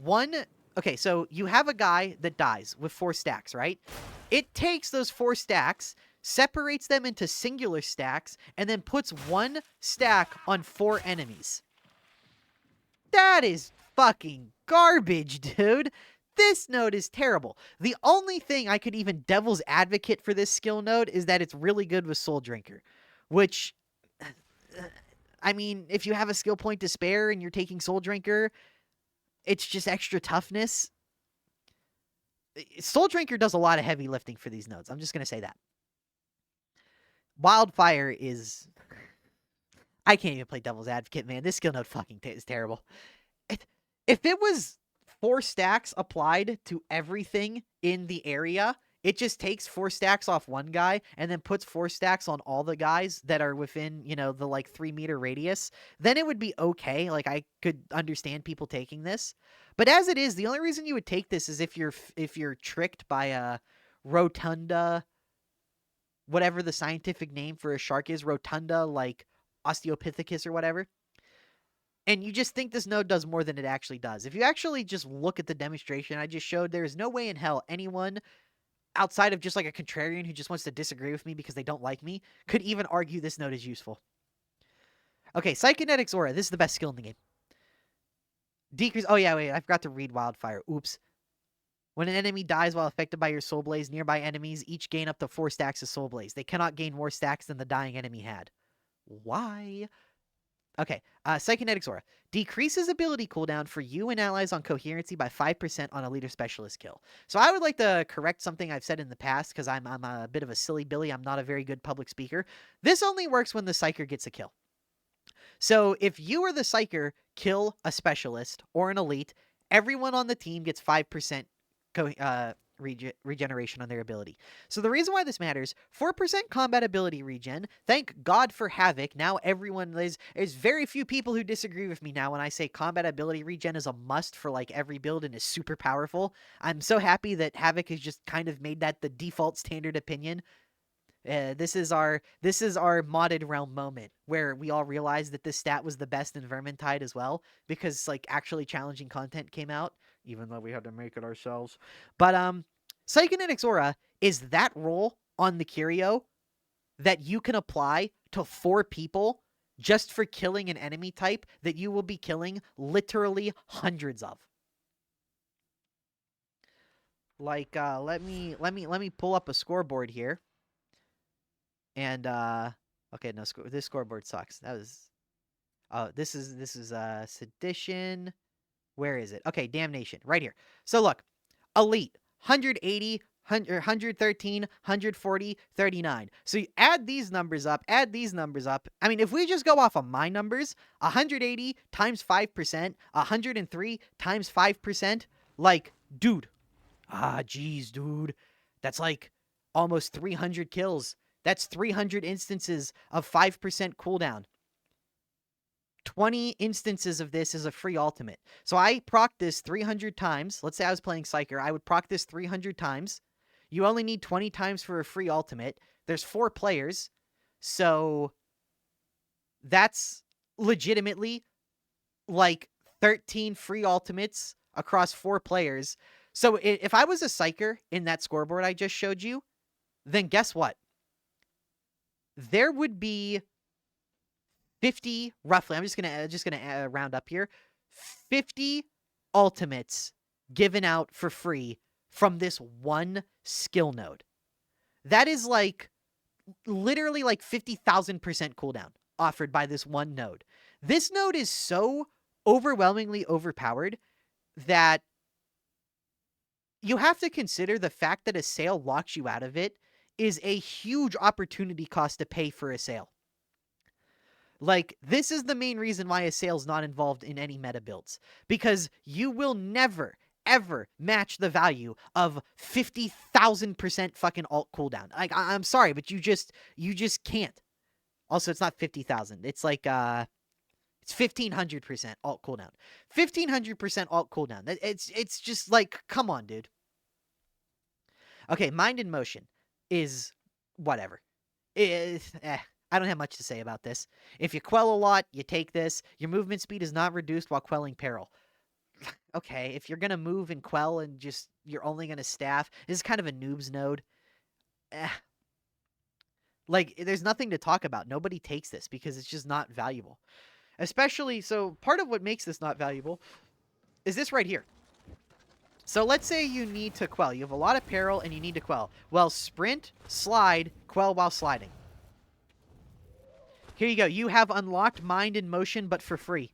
1... Okay, so you have a guy that dies with 4 stacks, right? It takes those 4 stacks, separates them into singular stacks, and then puts 1 stack on 4 enemies. That is fucking garbage, dude. This node is terrible. The only thing I could even devil's advocate for this skill node is that it's really good with Souldrinker. Which, I mean, if you have a skill point to spare and you're taking Souldrinker, it's just extra toughness. Souldrinker does a lot of heavy lifting for these nodes. I'm just going to say that. Wildfire is... I can't even play devil's advocate, man. This skill node fucking is terrible. If it was 4 stacks applied to everything in the area, it just takes 4 stacks off one guy and then puts 4 stacks on all the guys that are within, you know, the like 3-meter radius, then it would be okay. Like, I could understand people taking this. But as it is, the only reason you would take this is if you're tricked by a rotunda, whatever the scientific name for a shark is, rotunda, like Osteopithecus or whatever. And you just think this node does more than it actually does. If you actually just look at the demonstration I just showed, there is no way in hell anyone outside of just like a contrarian who just wants to disagree with me because they don't like me could even argue this node is useful. Okay, Psykinetics Aura. This is the best skill in the game. Decrease... Oh yeah, wait, I forgot to read Wildfire. Oops. When an enemy dies while affected by your Soul Blaze, nearby enemies each gain up to 4 stacks of Soul Blaze. They cannot gain more stacks than the dying enemy had. Why? Okay, Psykinetics Aura. Decreases ability cooldown for you and allies on coherency by 5% on a leader specialist kill. So I would like to correct something I've said in the past, because I'm a bit of a silly Billy. I'm not a very good public speaker. This only works when the psyker gets a kill. So if you or the psyker kill a specialist or an elite, everyone on the team gets 5% regeneration on their ability. So the reason why this matters, 4% combat ability regen. Thank God for Havoc. Now everyone there's very few people who disagree with me now when I say combat ability regen is a must for like every build and is super powerful. I'm so happy that Havoc has just kind of made that the default standard opinion. This is our modded realm moment where we all realized that this stat was the best in Vermintide as well, because like actually challenging content came out, even though we had to make it ourselves. But Psykinetics Aura is that roll on the Curio that you can apply to 4 people just for killing an enemy type that you will be killing literally hundreds of. Like let me pull up a scoreboard here. And okay, no, this scoreboard sucks. That was... Oh, this is Sedition. Where is it? Okay, Damnation, right here. So look, Elite 180, 113, 140, 39. So you add these numbers up, I mean, if we just go off of my numbers, 180 times 5%, 103 times 5%, like, dude. Geez, dude. That's like almost 300 kills. That's 300 instances of 5% cooldown. 20 instances of this is a free ultimate. So I proc this 300 times. Let's say I was playing Psyker. I would proc this 300 times. You only need 20 times for a free ultimate. There's 4 players. So that's legitimately like 13 free ultimates across 4 players. So if I was a Psyker in that scoreboard I just showed you, then guess what? There would be 50, roughly, I'm just gonna round up here, 50 ultimates given out for free from this one skill node. That is like literally like 50,000% cooldown offered by this one node. This node is so overwhelmingly overpowered that you have to consider the fact that a saale locks you out of it is a huge opportunity cost to pay for a saale. Like, this is the main reason why a saale's not involved in any meta builds. Because you will never, ever match the value of 50,000% fucking alt cooldown. Like, I'm sorry, but you just can't. Also, it's not 50,000. It's like, it's 1,500% alt cooldown. 1,500% alt cooldown. It's just like, come on, dude. Okay, mind in motion is whatever. I don't have much to say about this. If you quell a lot, you take this. Your movement speed is not reduced while quelling peril. Okay, if you're going to move and quell and just, you're only going to staff, this is kind of a noob's node. Like, there's nothing to talk about. Nobody takes this because it's just not valuable. Especially, so part of what makes this not valuable is this right here. So let's say you need to quell. You have a lot of peril and you need to quell. Well, sprint, slide, quell while sliding. Here you go. You have unlocked mind in motion, but for free.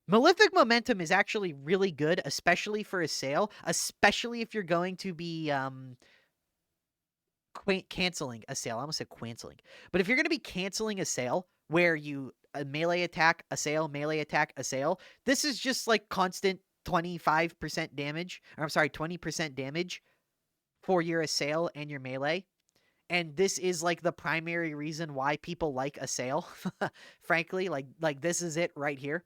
Malefic Momentum is actually really good, especially for a saale, especially if you're going to be canceling a saale. I almost said canceling. But if you're going to be canceling a saale where you melee attack a saale, melee attack a saale, this is just like constant 25% damage. Or I'm sorry, 20% damage for your saale and your melee. And this is like the primary reason why people like a saale. Frankly, like this is it right here.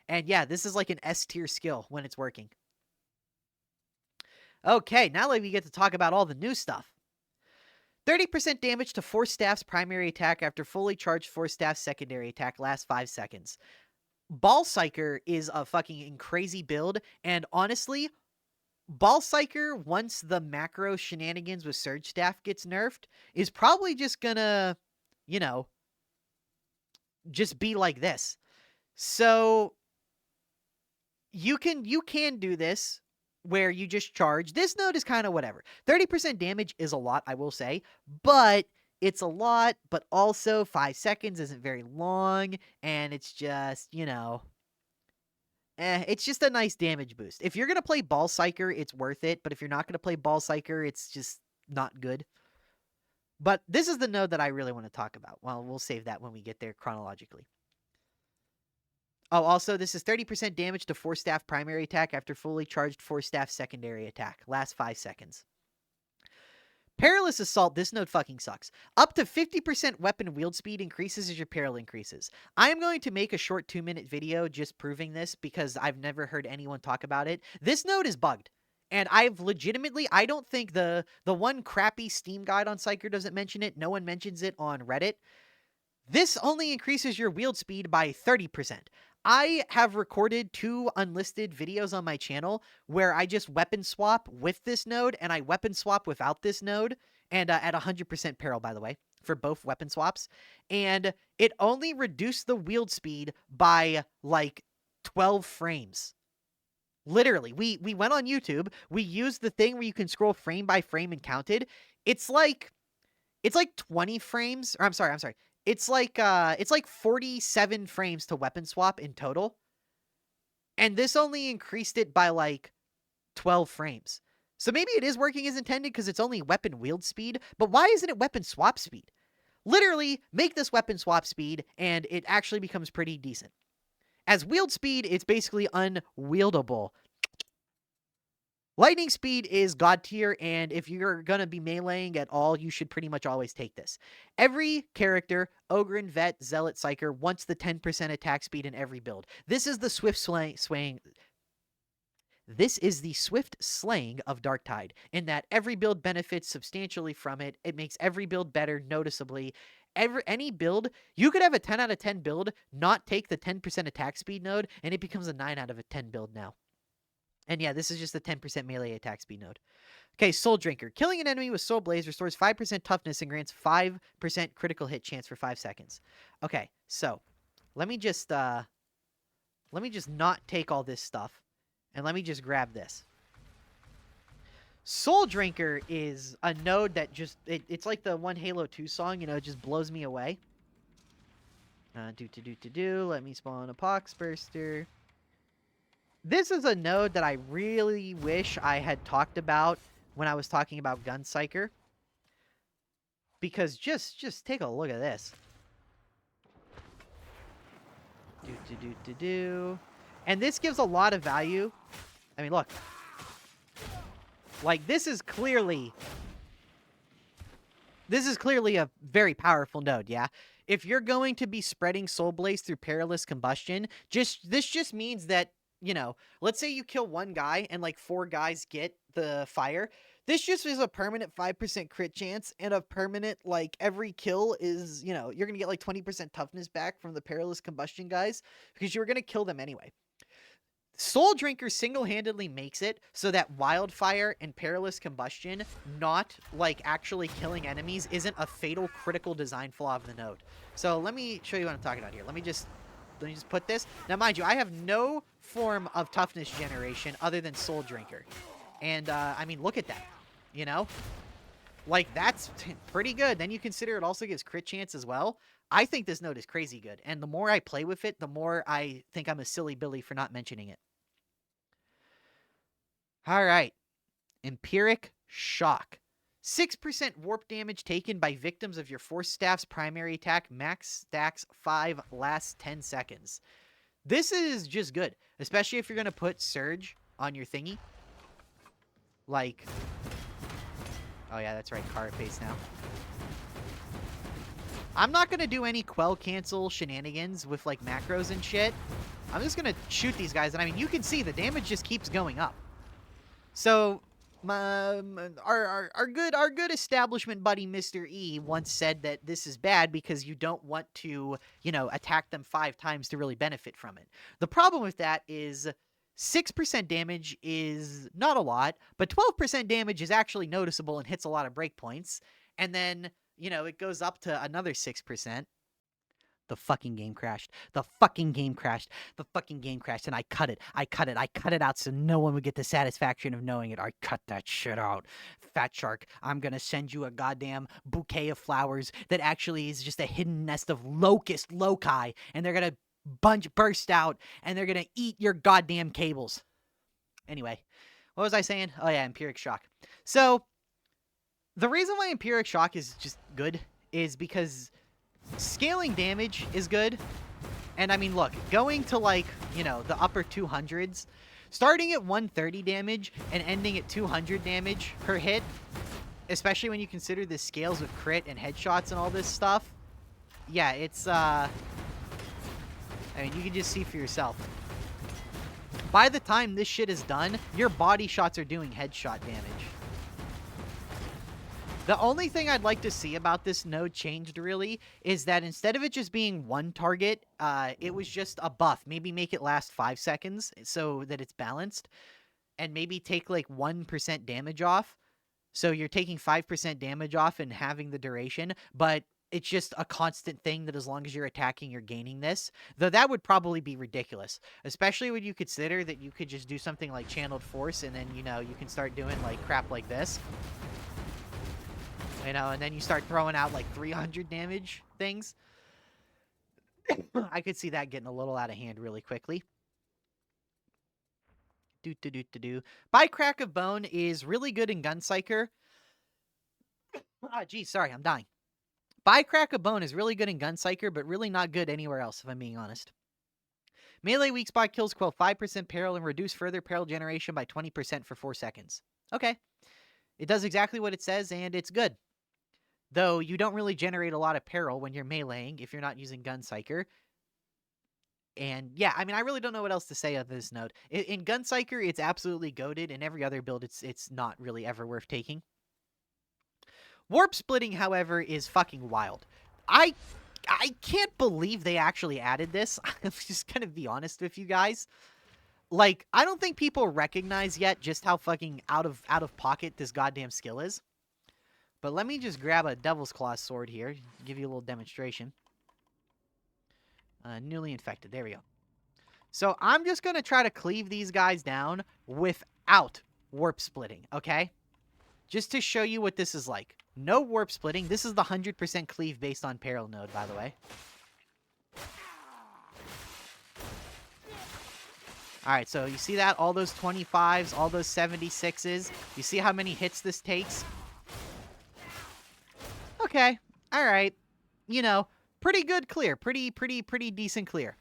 And yeah, this is like an S tier skill when it's working. Okay, now we get to talk about all the new stuff. 30% damage to Force Staff's primary attack after fully charged Force Staff's secondary attack lasts 5 seconds. Ball Psyker is a fucking crazy build, and honestly, Ball Psyker, once the macro shenanigans with Surge Staff gets nerfed, is probably just gonna, you know, just be like this. So you can do this where you just charge. This node is kind of whatever. 30% damage is a lot, I will say, but it's a lot, but also 5 seconds isn't very long, and it's just, you know, it's just a nice damage boost. If you're going to play Ball Psyker, it's worth it. But if you're not going to play Ball Psyker, it's just not good. But this is the node that I really want to talk about. Well, we'll save that when we get there chronologically. Oh, also, this is 30% damage to Force Staff primary attack after fully charged Force Staff secondary attack. Lasts 5 seconds. Perilous Assault, this node fucking sucks. Up to 50% weapon wield speed increases as your peril increases. I am going to make a short 2-minute video just proving this because I've never heard anyone talk about it. This node is bugged. And I've legitimately, I don't think the one crappy Steam guide on Psyker doesn't mention it. No one mentions it on Reddit. This only increases your wield speed by 30%. I have recorded 2 unlisted videos on my channel where I just weapon swap with this node and I weapon swap without this node, and at 100% peril, by the way, for both weapon swaps. And it only reduced the wield speed by like 12 frames. Literally, we went on YouTube, we used the thing where you can scroll frame by frame and counted. It's like 20 frames, or I'm sorry. It's like 47 frames to weapon swap in total. And this only increased it by like 12 frames. So maybe it is working as intended because it's only weapon wield speed, but why isn't it weapon swap speed? Literally, make this weapon swap speed and it actually becomes pretty decent. As wield speed, it's basically unwieldable. Lightning speed is god tier, and if you're going to be meleeing at all, you should pretty much always take this. Every character, Ogryn, Vet, Zealot, Psyker, wants the 10% attack speed in every build. This is the swift slaying of Darktide, in that every build benefits substantially from it. It makes every build better noticeably. Any build, you could have a 10 out of 10 build, not take the 10% attack speed node, and it becomes a 9 out of a 10 build now. And yeah, this is just a 10% melee attack speed node. Okay, Souldrinker. Killing an enemy with Soul Blaze restores 5% toughness and grants 5% critical hit chance for 5 seconds. Okay, so let me just not take all this stuff, and let me just grab this. Souldrinker is a node that just... It's like the one Halo 2 song, you know, it just blows me away. Let me spawn a Poxburster. This is a node that I really wish I had talked about when I was talking about gun psyker. Because just take a look at this. And this gives a lot of value. I mean, look. Like, this is clearly a very powerful node, yeah? If you're going to be spreading Soul Blaze through perilous combustion, this just means that, you know, let's say you kill one guy and like 4 guys get the fire. This just is a permanent 5% crit chance and a permanent, like, every kill is, you know, you're going to get like 20% toughness back from the perilous combustion guys because you were going to kill them anyway. Souldrinker single-handedly makes it so that Wildfire and perilous combustion, not like actually killing enemies, isn't a fatal critical design flaw of the node. So let me show you what I'm talking about here. Let me just put this. Now, mind you, I have no form of toughness generation other than Souldrinker. And, I mean, look at that. You know? Like, that's pretty good. Then you consider it also gives crit chance as well. I think this node is crazy good. And the more I play with it, the more I think I'm a silly Billy for not mentioning it. Alright. Empiric Shock. 6% warp damage taken by victims of your Force Staff's primary attack. Max stacks 5, lasts 10 seconds. This is just good. Especially if you're going to put Surge on your thingy. Like... Oh yeah, that's right. Carapace now. I'm not going to do any quell cancel shenanigans with like macros and shit. I'm just going to shoot these guys. And I mean, you can see the damage just keeps going up. So, our good establishment buddy, Mr. E, once said that this is bad because you don't want to, you know, attack them 5 times to really benefit from it. The problem with that is 6% damage is not a lot, but 12% damage is actually noticeable and hits a lot of breakpoints. And then, you know, it goes up to another 6%. The fucking game crashed. The fucking game crashed. The fucking game crashed. And I cut it. I cut it out so no one would get the satisfaction of knowing it. I cut that shit out. Fat Shark, I'm gonna send you a goddamn bouquet of flowers that actually is just a hidden nest of locust loci. And they're gonna burst out. And they're gonna eat your goddamn cables. Anyway, what was I saying? Oh yeah, Empiric Shock. So, the reason why Empiric Shock is just good is because... scaling damage is good. And I mean, look, going to like, you know, the upper 200s, starting at 130 damage and ending at 200 damage per hit, especially when you consider the scales with crit and headshots and all this stuff. Yeah, it's, I mean, you can just see for yourself. By the time this shit is done, your body shots are doing headshot damage. The only thing I'd like to see about this node changed, really, is that instead of it just being one target, it was just a buff. Maybe make it last 5 seconds so that it's balanced. And maybe take, like, 1% damage off. So you're taking 5% damage off and having the duration. But it's just a constant thing that as long as you're attacking, you're gaining this. Though that would probably be ridiculous. Especially when you consider that you could just do something like Channeled Force. And then, you know, you can start doing, like, crap like this. You know, and then you start throwing out like 300 damage things. I could see that getting a little out of hand really quickly. By Crack of Bone is really good in Gun Psyker. Ah, geez, sorry, I'm dying. By Crack of Bone is really good in Gun Psyker, but really not good anywhere else, if I'm being honest. Melee weak spot kills quell 5% peril and reduce further peril generation by 20% for 4 seconds. Okay. It does exactly what it says, and it's good. Though you don't really generate a lot of peril when you're meleeing if you're not using Gun Psyker. And yeah, I mean, I really don't know what else to say of this node. In Gun Psyker, it's absolutely goated. In every other build, it's not really ever worth taking. Warp splitting, however, is fucking wild. I can't believe they actually added this. I'm just gonna be honest with you guys. Like, I don't think people recognize yet just how fucking out of pocket this goddamn skill is. But let me just grab a Devil's Claw sword here. Give you a little demonstration. Newly infected. There we go. So I'm just going to try to cleave these guys down without warp splitting, okay? just to show you what this is like. No warp splitting. This is the 100% cleave based on peril node, by the way. All right, so you see that? All those 25s, all those 76s. You see how many hits this takes? Okay. All right. You know, pretty good clear. Pretty decent clear.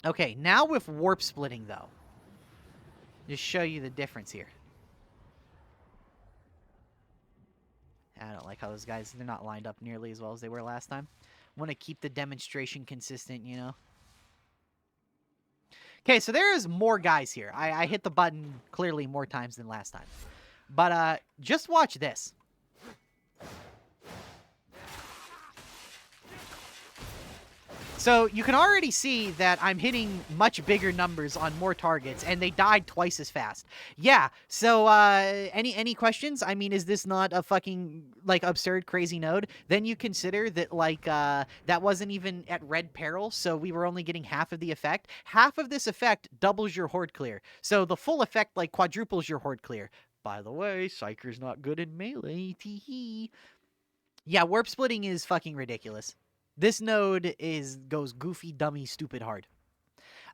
Okay, now with warp splitting, though. Just show you the difference here. I don't like how those guys, they're not lined up nearly as well as they were last time. Want to keep the demonstration consistent, you know? Okay, so there is more guys here. I hit the button clearly more times than last time. But just watch this. So you can already see that I'm hitting much bigger numbers on more targets, and they died twice as fast. Yeah, so any questions? I mean, is this not a fucking, like, absurd, crazy node? Then you consider that, like, that wasn't even at red peril, so we were only getting half of the effect. Half of this effect doubles your horde clear. So the full effect, like, quadruples your horde clear. By the way, Psyker's not good in melee, tee-hee. Yeah, warp splitting is fucking ridiculous. This node goes goofy, dummy, stupid hard.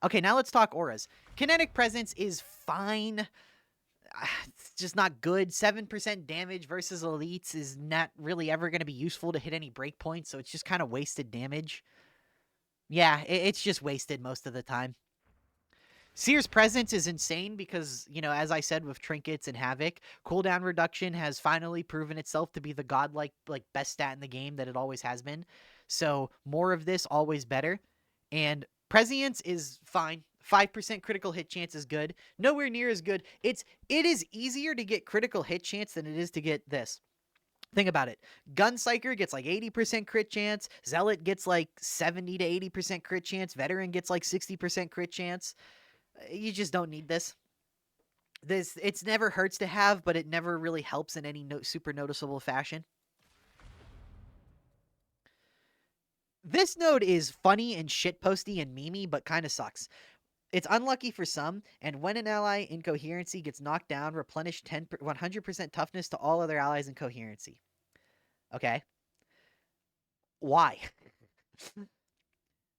Okay, now let's talk auras. Kinetic presence is fine. It's just not good. 7% damage versus elites is not really ever going to be useful to hit any breakpoints, so it's just kind of wasted damage. Yeah, it's just wasted most of the time. Seer's presence is insane because, you know, as I said with trinkets and havoc, cooldown reduction has finally proven itself to be the godlike, like, best stat in the game that it always has been. So more of this, always better. And prescience is fine. 5% critical hit chance is good. Nowhere near as good. It is easier to get critical hit chance than it is to get this. Think about it. Gun psyker gets like 80% crit chance. Zealot gets like 70 to 80% crit chance. Veteran gets like 60% crit chance. You just don't need this. It's never hurts to have, but it never really helps in any super noticeable fashion. This node is funny and shitposty and memey, but kind of sucks. It's unlucky for some, and when an ally in coherency gets knocked down, replenish 100% toughness to all other allies in coherency. Okay. Why?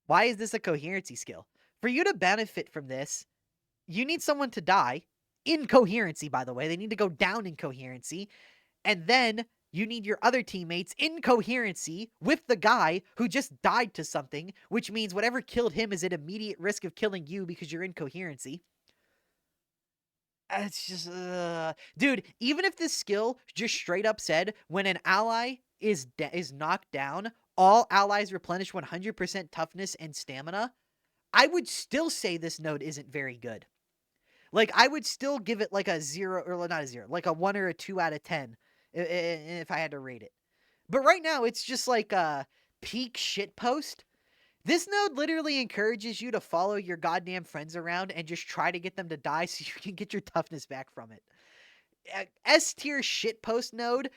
Why is this a coherency skill? For you to benefit from this, you need someone to die in coherency, by the way. They need to go down in coherency. And then you need your other teammates in coherency with the guy who just died to something, which means whatever killed him is at immediate risk of killing you because you're in coherency. It's just, dude, even if this skill just straight up said when an ally is knocked down, all allies replenish 100% toughness and stamina, I would still say this node isn't very good. Like, I would still give it like a 0, or not a 0, like a 1 or a 2 out of 10 if I had to rate it. But right now, it's just like a peak shitpost. This node literally encourages you to follow your goddamn friends around and just try to get them to die so you can get your toughness back from it. S tier shitpost node,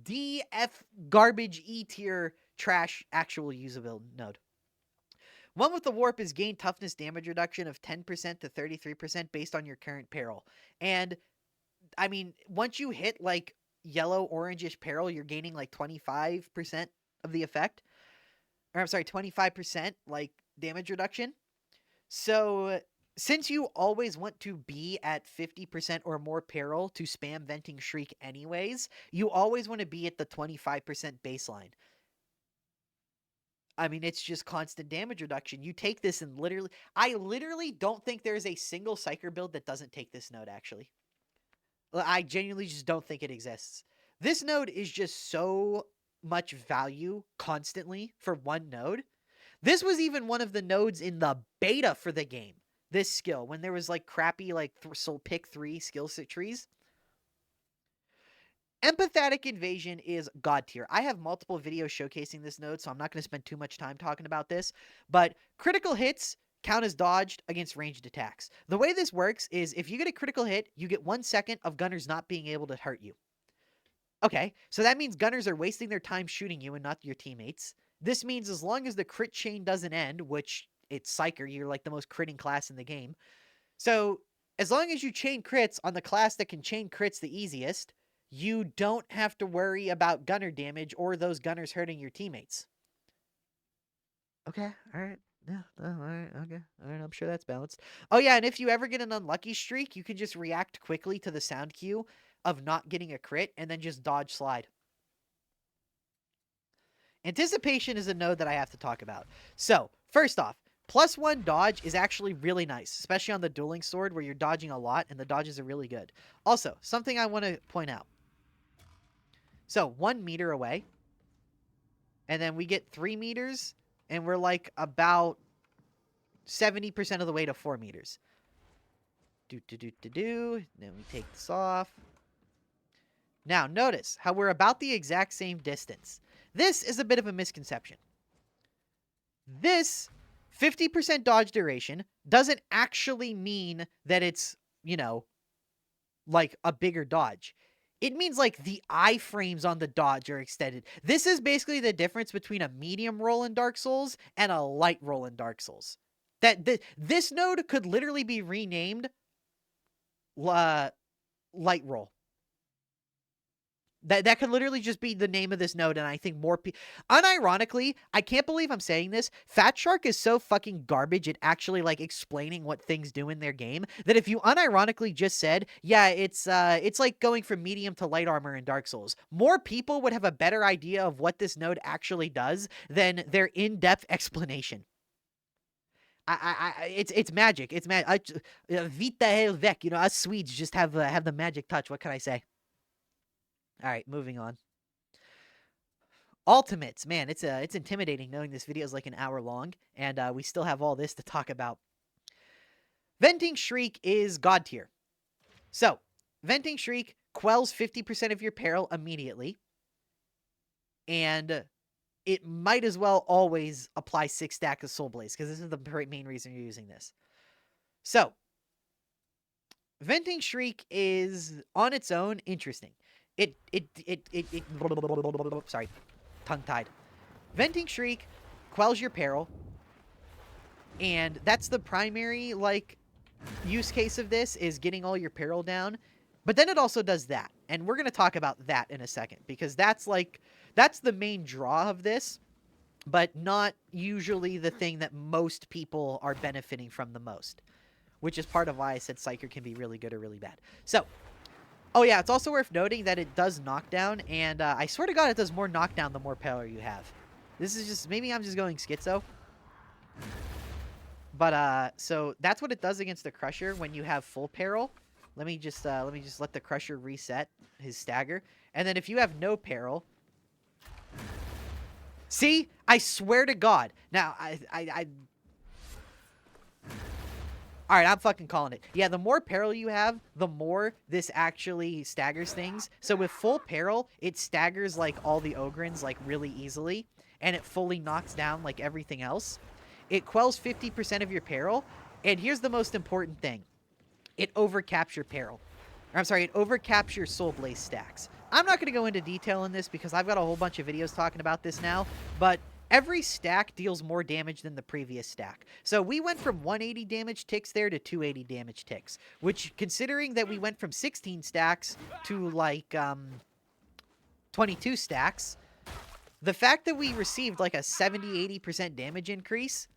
D, F, garbage, E tier trash actual usable node. One with the warp is gain toughness damage reduction of 10% to 33% based on your current peril. And, I mean, once you hit, like, yellow, orangish peril, you're gaining, like, 25% of the effect. Or, I'm sorry, 25%, like, damage reduction. So, since you always want to be at 50% or more peril to spam venting shriek anyways, you always want to be at the 25% baseline. I mean, it's just constant damage reduction. You take this and I literally don't think there's a single psyker build that doesn't take this node, actually. I genuinely just don't think it exists. This node is just so much value constantly for one node. This was even one of the nodes in the beta for the game, this skill, when there was like crappy like pick 3 skill trees. Empathetic Invasion is god tier. I have multiple videos showcasing this node, so I'm not going to spend too much time talking about this. But critical hits count as dodged against ranged attacks. The way this works is if you get a critical hit, you get 1 second of gunners not being able to hurt you. Okay, so that means gunners are wasting their time shooting you and not your teammates. This means as long as the crit chain doesn't end, which it's psyker, you're like the most critting class in the game. So as long as you chain crits on the class that can chain crits the easiest, you don't have to worry about gunner damage or those gunners hurting your teammates. Okay, alright. Yeah, alright, okay. Alright, I'm sure that's balanced. Oh yeah, and if you ever get an unlucky streak, you can just react quickly to the sound cue of not getting a crit and then just dodge slide. Anticipation is a node that I have to talk about. So, first off, +1 dodge is actually really nice, especially on the dueling sword where you're dodging a lot and the dodges are really good. Also, something I want to point out. So, 1 meter away, and then we get 3 meters, and we're like about 70% of the way to 4 meters. Then we take this off. Now, notice how we're about the exact same distance. This is a bit of a misconception. This 50% dodge duration doesn't actually mean that it's, you know, like a bigger dodge. It means like the iframes on the dodge are extended. This is basically the difference between a medium roll in Dark Souls and a light roll in Dark Souls. This node could literally be renamed light roll. That could literally just be the name of this node, and I think more people... Unironically, I can't believe I'm saying this, Fat Shark is so fucking garbage at actually, like, explaining what things do in their game, that if you unironically just said, yeah, it's like going from medium to light armor in Dark Souls, more people would have a better idea of what this node actually does than their in-depth explanation. It's magic. It's magic. Vita Helvek, you know, us Swedes just have the magic touch. What can I say? All right, moving on. Ultimates, man, it's intimidating knowing this video is like an hour long, and we still have all this to talk about. Venting Shriek is God tier. So, Venting Shriek quells 50% of your peril immediately, and it might as well always apply 6 stack of Soul Blaze, because this is the main reason you're using this. So, Venting Shriek is, on its own, interesting. Sorry, tongue-tied. Venting Shriek quells your peril, and that's the primary, like, use case of this, is getting all your peril down. But then it also does that, and we're going to talk about that in a second, because that's the main draw of this, but not usually the thing that most people are benefiting from the most, which is part of why I said psyker can be really good or really bad. So, oh yeah, it's also worth noting that it does knockdown, and I swear to God it does more knockdown the more power you have. This is just, maybe I'm just going schizo. But, so that's what it does against the Crusher when you have full peril. Let me just let the Crusher reset his stagger. And then if you have no peril... See? I swear to God. Now, Alright, I'm fucking calling it. Yeah, the more peril you have, the more this actually staggers things. So with full peril, it staggers, like, all the Ogrins, like, really easily. And it fully knocks down, like, everything else. It quells 50% of your peril. And here's the most important thing. It overcaps peril. I'm sorry, it overcaps your Soul Blaze stacks. I'm not going to go into detail in this because I've got a whole bunch of videos talking about this now. But... every stack deals more damage than the previous stack. So we went from 180 damage ticks there to 280 damage ticks. Which, considering that we went from 16 stacks to, like, 22 stacks, the fact that we received, like, a 70-80% damage increase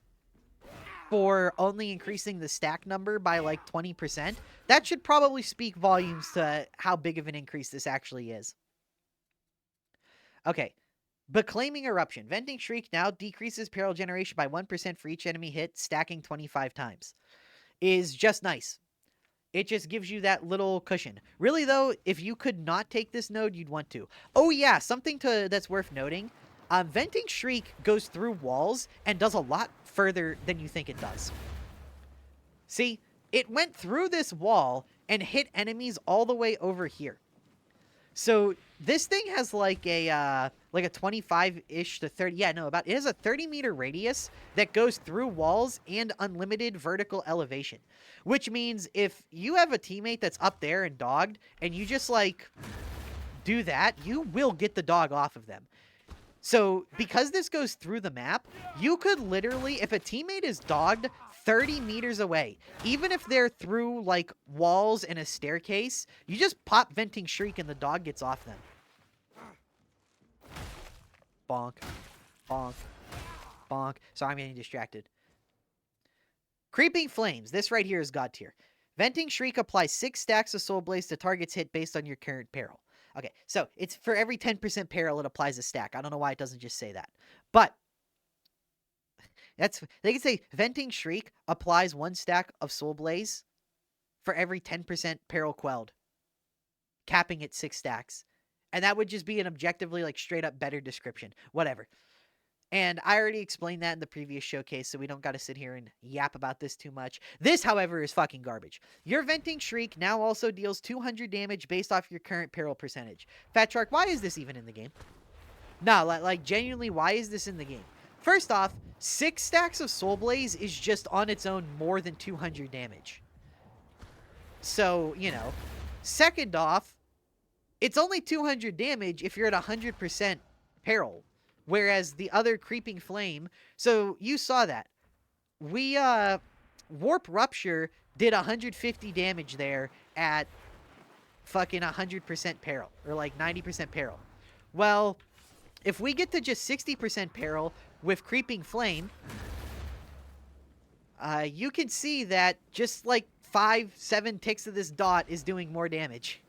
for only increasing the stack number by, like, 20%, that should probably speak volumes to how big of an increase this actually is. Okay. Beclaiming Eruption. Venting Shriek now decreases peril generation by 1% for each enemy hit, stacking 25 times. Is just nice. It just gives you that little cushion. Really, though, if you could not take this node, you'd want to. Oh, yeah, something that's worth noting. Venting Shriek goes through walls and does a lot further than you think it does. See, it went through this wall and hit enemies all the way over here. So this thing has like a 25-ish to 30. Yeah, no, it has a 30-meter radius that goes through walls and unlimited vertical elevation. Which means if you have a teammate that's up there and dogged, and you just like do that, you will get the dog off of them. So because this goes through the map, you could literally, if a teammate is dogged 30 meters away. Even if they're through, like, walls and a staircase, you just pop Venting Shriek and the dog gets off them. Bonk. Bonk. Bonk. Sorry, I'm getting distracted. Creeping Flames. This right here is God tier. Venting Shriek applies 6 stacks of Soul Blaze to targets hit based on your current peril. Okay, so it's for every 10% peril, it applies a stack. I don't know why it doesn't just say that. But they can say Venting Shriek applies 1 stack of Soul Blaze for every 10% peril quelled, capping at 6 stacks. And that would just be an objectively, like, straight up better description. Whatever. And I already explained that in the previous showcase, so we don't got to sit here and yap about this too much. This, however, is fucking garbage. Your Venting Shriek now also deals 200 damage based off your current peril percentage. Fat Shark, why is this even in the game? No, like genuinely, why is this in the game? First off, 6 stacks of Soul Blaze is just on its own more than 200 damage. So, you know. Second off, it's only 200 damage if you're at 100% peril. Whereas the other Creeping Flame, so you saw that. We, Warp Rupture did 150 damage there at fucking 100% peril. Or like 90% peril. Well, if we get to just 60% peril with Creeping Flame, you can see that just like 5-7 ticks of this dot is doing more damage.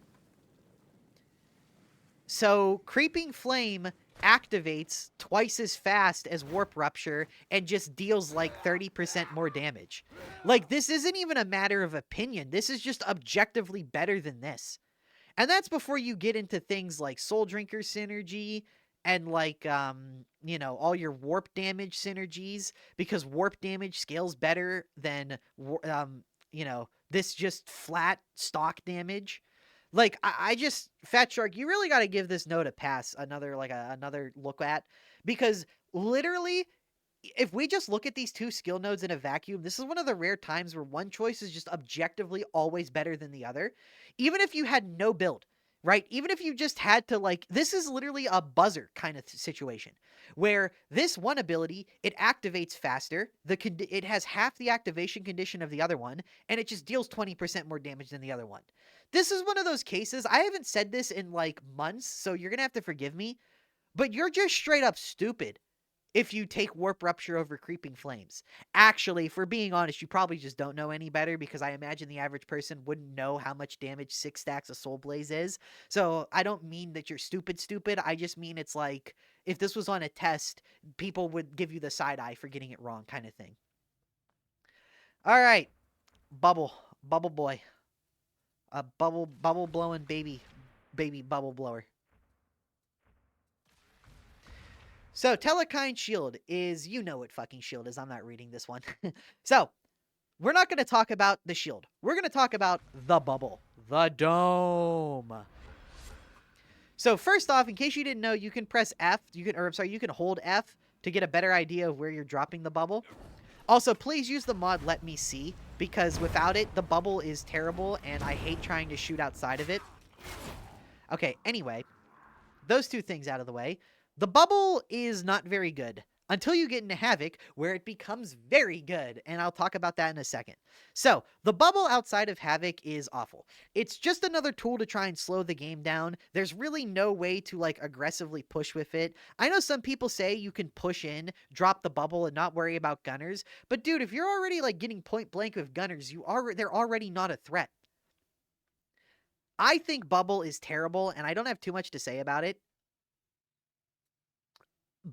So, Creeping Flame activates twice as fast as Warp Rupture and just deals like 30% more damage. Like, this isn't even a matter of opinion. This is just objectively better than this. And that's before you get into things like Souldrinker synergy and like, you know, all your warp damage synergies, because warp damage scales better than, you know, this just flat stock damage. Like, I just, Fat Shark, you really got to give this node a pass, another look at, because literally, if we just look at these 2 skill nodes in a vacuum, this is one of the rare times where one choice is just objectively always better than the other. Even if you had no build, right? Even if you just had to, like, this is literally a buzzer kind of situation, where this one ability, it activates faster, it has half the activation condition of the other one, and it just deals 20% more damage than the other one. This is one of those cases, I haven't said this in, like, months, so you're gonna have to forgive me, but you're just straight up stupid if you take Warp Rupture over Creeping Flames. Actually, for being honest, you probably just don't know any better, because I imagine the average person wouldn't know how much damage 6 stacks of Soul Blaze is. So I don't mean that you're stupid. I just mean it's like, if this was on a test, people would give you the side eye for getting it wrong kind of thing. All right. Bubble boy. A bubble blowing baby bubble blower. So, Telekine Shield is, you know what fucking shield is. I'm not reading this one. So, we're not going to talk about the shield. We're going to talk about the bubble. The dome. So, first off, in case you didn't know, you can press F. You can hold F to get a better idea of where you're dropping the bubble. Also, please use the mod Let Me See, because without it, the bubble is terrible, and I hate trying to shoot outside of it. Okay, anyway, those 2 things out of the way. The bubble is not very good until you get into Havoc, where it becomes very good, and I'll talk about that in a second. So, the bubble outside of Havoc is awful. It's just another tool to try and slow the game down. There's really no way to, like, aggressively push with it. I know some people say you can push in, drop the bubble, and not worry about gunners, but dude, if you're already, like, getting point blank with gunners, they're already not a threat. I think bubble is terrible, and I don't have too much to say about it.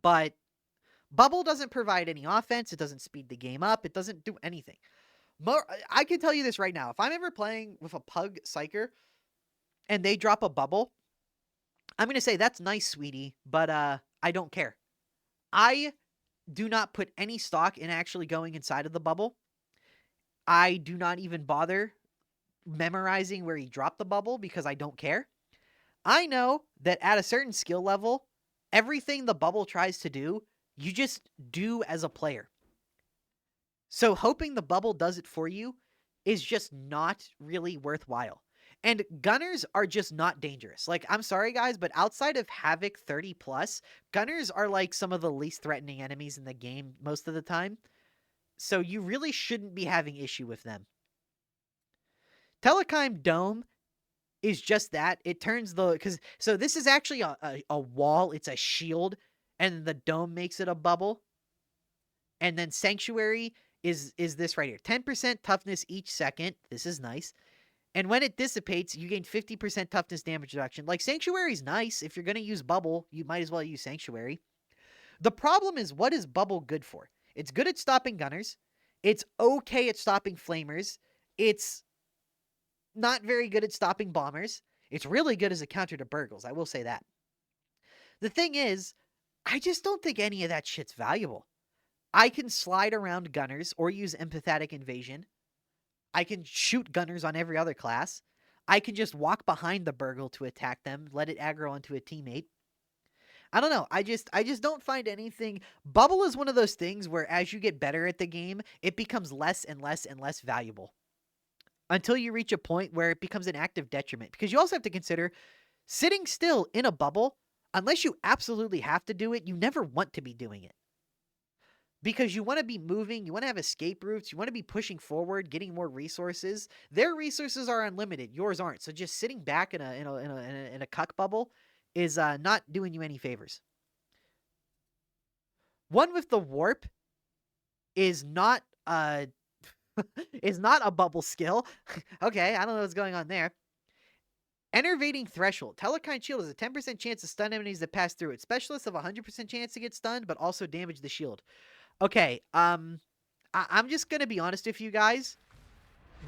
But bubble doesn't provide any offense. It doesn't speed the game up. It doesn't do anything. I can tell you this right now. If I'm ever playing with a pug psyker and they drop a bubble, I'm going to say, that's nice, sweetie, but I don't care. I do not put any stock in actually going inside of the bubble. I do not even bother memorizing where he dropped the bubble, because I don't care. I know that at a certain skill level, everything the bubble tries to do, you just do as a player. So hoping the bubble does it for you is just not really worthwhile. And gunners are just not dangerous. Like, I'm sorry guys, but outside of Havoc 30+, gunners are like some of the least threatening enemies in the game most of the time. So you really shouldn't be having issue with them. Telekheim Dome is just that. It turns the... So this is actually a wall. It's a shield. And the dome makes it a bubble. And then Sanctuary is this right here. 10% toughness each second. This is nice. And when it dissipates, you gain 50% toughness damage reduction. Like, Sanctuary's nice. If you're going to use Bubble, you might as well use Sanctuary. The problem is, what is Bubble good for? It's good at stopping gunners. It's okay at stopping flamers. It's not very good at stopping bombers. It's really good as a counter to burgles. I will say that. The thing is, I just don't think any of that shit's valuable. I can slide around gunners or use empathetic invasion. I can shoot gunners on every other class. I can just walk behind the burgle to attack them, let it aggro onto a teammate. I don't know. I just don't find anything. Bubble is one of those things where as you get better at the game, it becomes less and less and less valuable. Until you reach a point where it becomes an active detriment. Because you also have to consider sitting still in a bubble, unless you absolutely have to do it, you never want to be doing it. Because you want to be moving, you want to have escape routes, you want to be pushing forward, getting more resources. Their resources are unlimited, yours aren't. So just sitting back in a cuck bubble is not doing you any favors. One with the warp is not is not a bubble skill. Okay, I don't know what's going on there. Enervating Threshold. Telekheim Shield has a 10% chance to stun enemies that pass through it. Specialists have a 100% chance to get stunned, but also damage the shield. Okay, I'm just gonna be honest with you guys.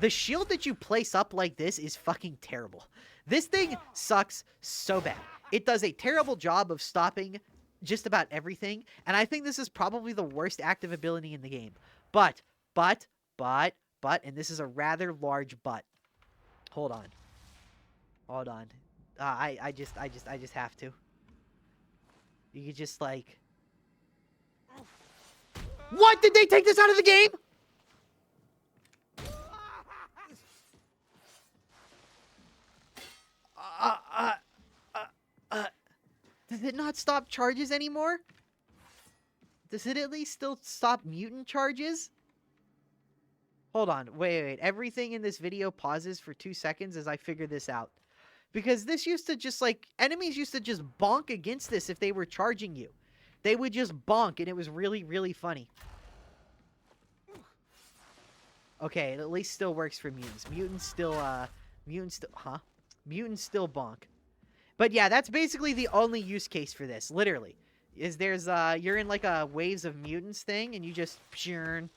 The shield that you place up like this is fucking terrible. This thing sucks so bad. It does a terrible job of stopping just about everything, and I think this is probably the worst active ability in the game. But, and this is a rather large but. Hold on. I just have to. You could just like... What? Did they take this out of the game? Does it not stop charges anymore? Does it at least still stop mutant charges? Hold on. Wait. Everything in this video pauses for 2 seconds as I figure this out. Because this used to just like... Enemies used to just bonk against this if they were charging you. They would just bonk, and it was really, really funny. Okay, it at least still works for mutants. Mutants still bonk. But yeah, that's basically the only use case for this, literally. Is there's, you're in like a waves of mutants thing, and you just, churn.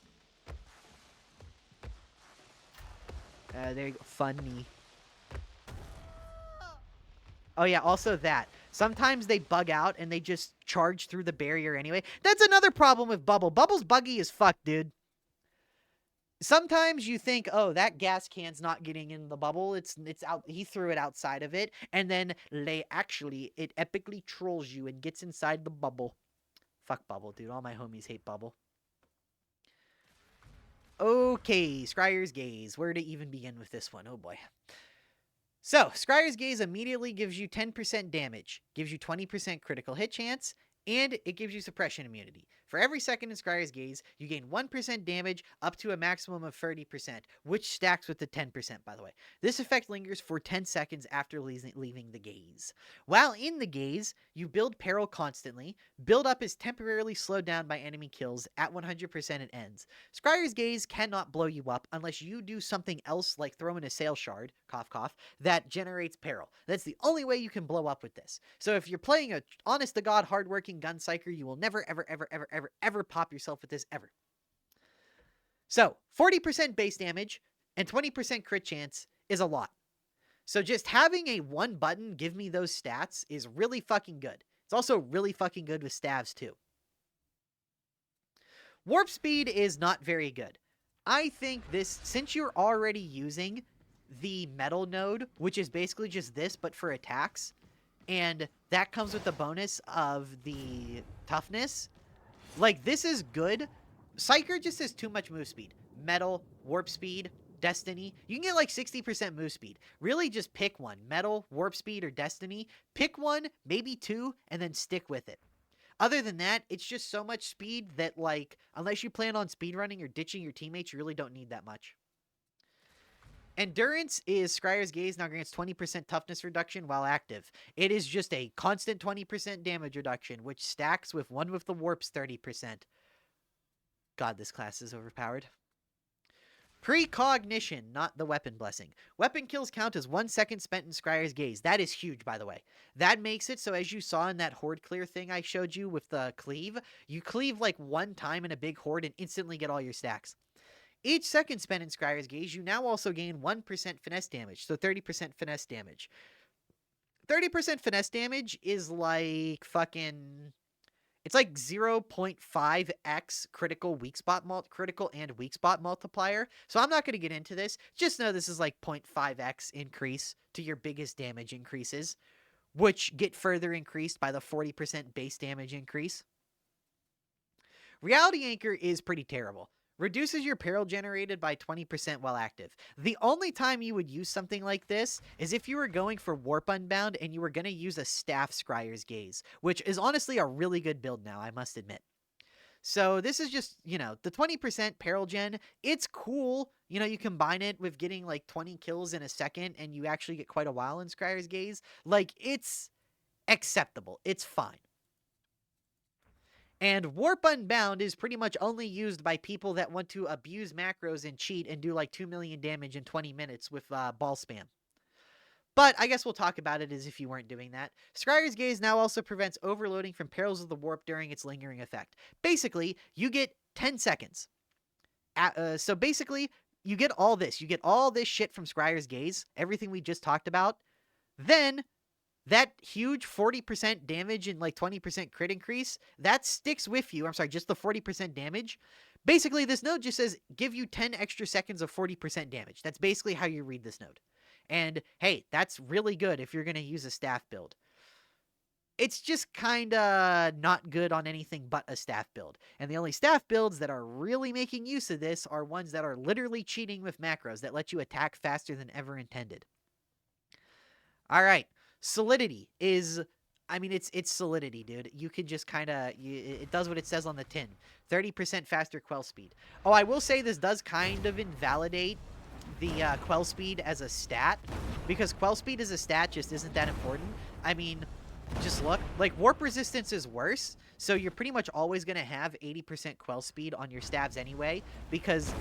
There you go. Funny. Oh yeah, also that. Sometimes they bug out and they just charge through the barrier anyway. That's another problem with Bubble. Bubble's buggy as fuck, dude. Sometimes you think, oh, that gas can's not getting in the bubble. It's out. He threw it outside of it. And then it epically trolls you and gets inside the bubble. Fuck Bubble, dude. All my homies hate Bubble. Okay, Scryer's Gaze. Where to even begin with this one? Oh boy. So, Scryer's Gaze immediately gives you 10% damage, gives you 20% critical hit chance, and it gives you suppression immunity. For every second in Scryer's Gaze, you gain 1% damage up to a maximum of 30%, which stacks with the 10%, by the way. This effect lingers for 10 seconds after leaving the gaze. While in the gaze, you build peril constantly. Build up is temporarily slowed down by enemy kills. At 100% it ends. Scryer's Gaze cannot blow you up unless you do something else like throw in a sail shard, cough cough, that generates peril. That's the only way you can blow up with this. So if you're playing a honest-to-God, hardworking gun psyker, you will never, ever pop yourself with this ever. So 40% base damage and 20% crit chance is a lot. So just having a one button give me those stats is really fucking good. It's also really fucking good with stabs too. Warp speed is not very good. I think this, since you're already using the metal node, which is basically just this but for attacks, and that comes with the bonus of the toughness, like, this is good. Psyker just has too much move speed. Metal, warp speed, destiny. You can get like 60% move speed. Really just pick one. Metal, warp speed, or destiny. Pick one, maybe two, and then stick with it. Other than that, it's just so much speed that, like, unless you plan on speedrunning or ditching your teammates, you really don't need that much. Endurance is Scryer's Gaze now grants 20% toughness reduction while active. It is just a constant 20% damage reduction, which stacks with one with the warp's 30%. God, this class is overpowered. Precognition, not the weapon blessing. Weapon kills count as 1 second spent in Scryer's Gaze. That is huge, by the way. That makes it so, as you saw in that horde clear thing I showed you with the cleave, you cleave like 1 time in a big horde and instantly get all your stacks. Each second spent in Scryer's Gaze, you now also gain 1% finesse damage, so 30% finesse damage. 30% finesse damage is like fucking... It's like 0.5x critical and weak spot multiplier. So I'm not going to get into this. Just know this is like 0.5x increase to your biggest damage increases, which get further increased by the 40% base damage increase. Reality Anchor is pretty terrible. Reduces your peril generated by 20% while active. The only time you would use something like this is if you were going for Warp Unbound and you were going to use a Staff Scryer's Gaze, which is honestly a really good build now, I must admit. So this is just, you know, the 20% peril gen, it's cool. You know, you combine it with getting like 20 kills in a second and you actually get quite a while in Scryer's Gaze. Like, it's acceptable. It's fine. And Warp Unbound is pretty much only used by people that want to abuse macros and cheat and do like 2 million damage in 20 minutes with ball spam. But I guess we'll talk about it as if you weren't doing that. Scryer's Gaze now also prevents overloading from Perils of the Warp during its lingering effect. Basically, you get 10 seconds. So basically, you get all this. You get all this shit from Scryer's Gaze, everything we just talked about. Then... that huge 40% damage and like 20% crit increase, that sticks with you. I'm sorry, just the 40% damage. Basically, this node just says give you 10 extra seconds of 40% damage. That's basically how you read this node. And hey, that's really good if you're going to use a staff build. It's just kind of not good on anything but a staff build. And the only staff builds that are really making use of this are ones that are literally cheating with macros that let you attack faster than ever intended. All right. Solidity is, I mean, it's solidity, dude. You can just kind of, it does what it says on the tin. 30% faster quell speed. Oh, I will say this does kind of invalidate the quell speed as a stat, because quell speed as a stat just isn't that important. I mean, just look, like warp resistance is worse, so you're pretty much always going to have 80% quell speed on your stabs anyway, because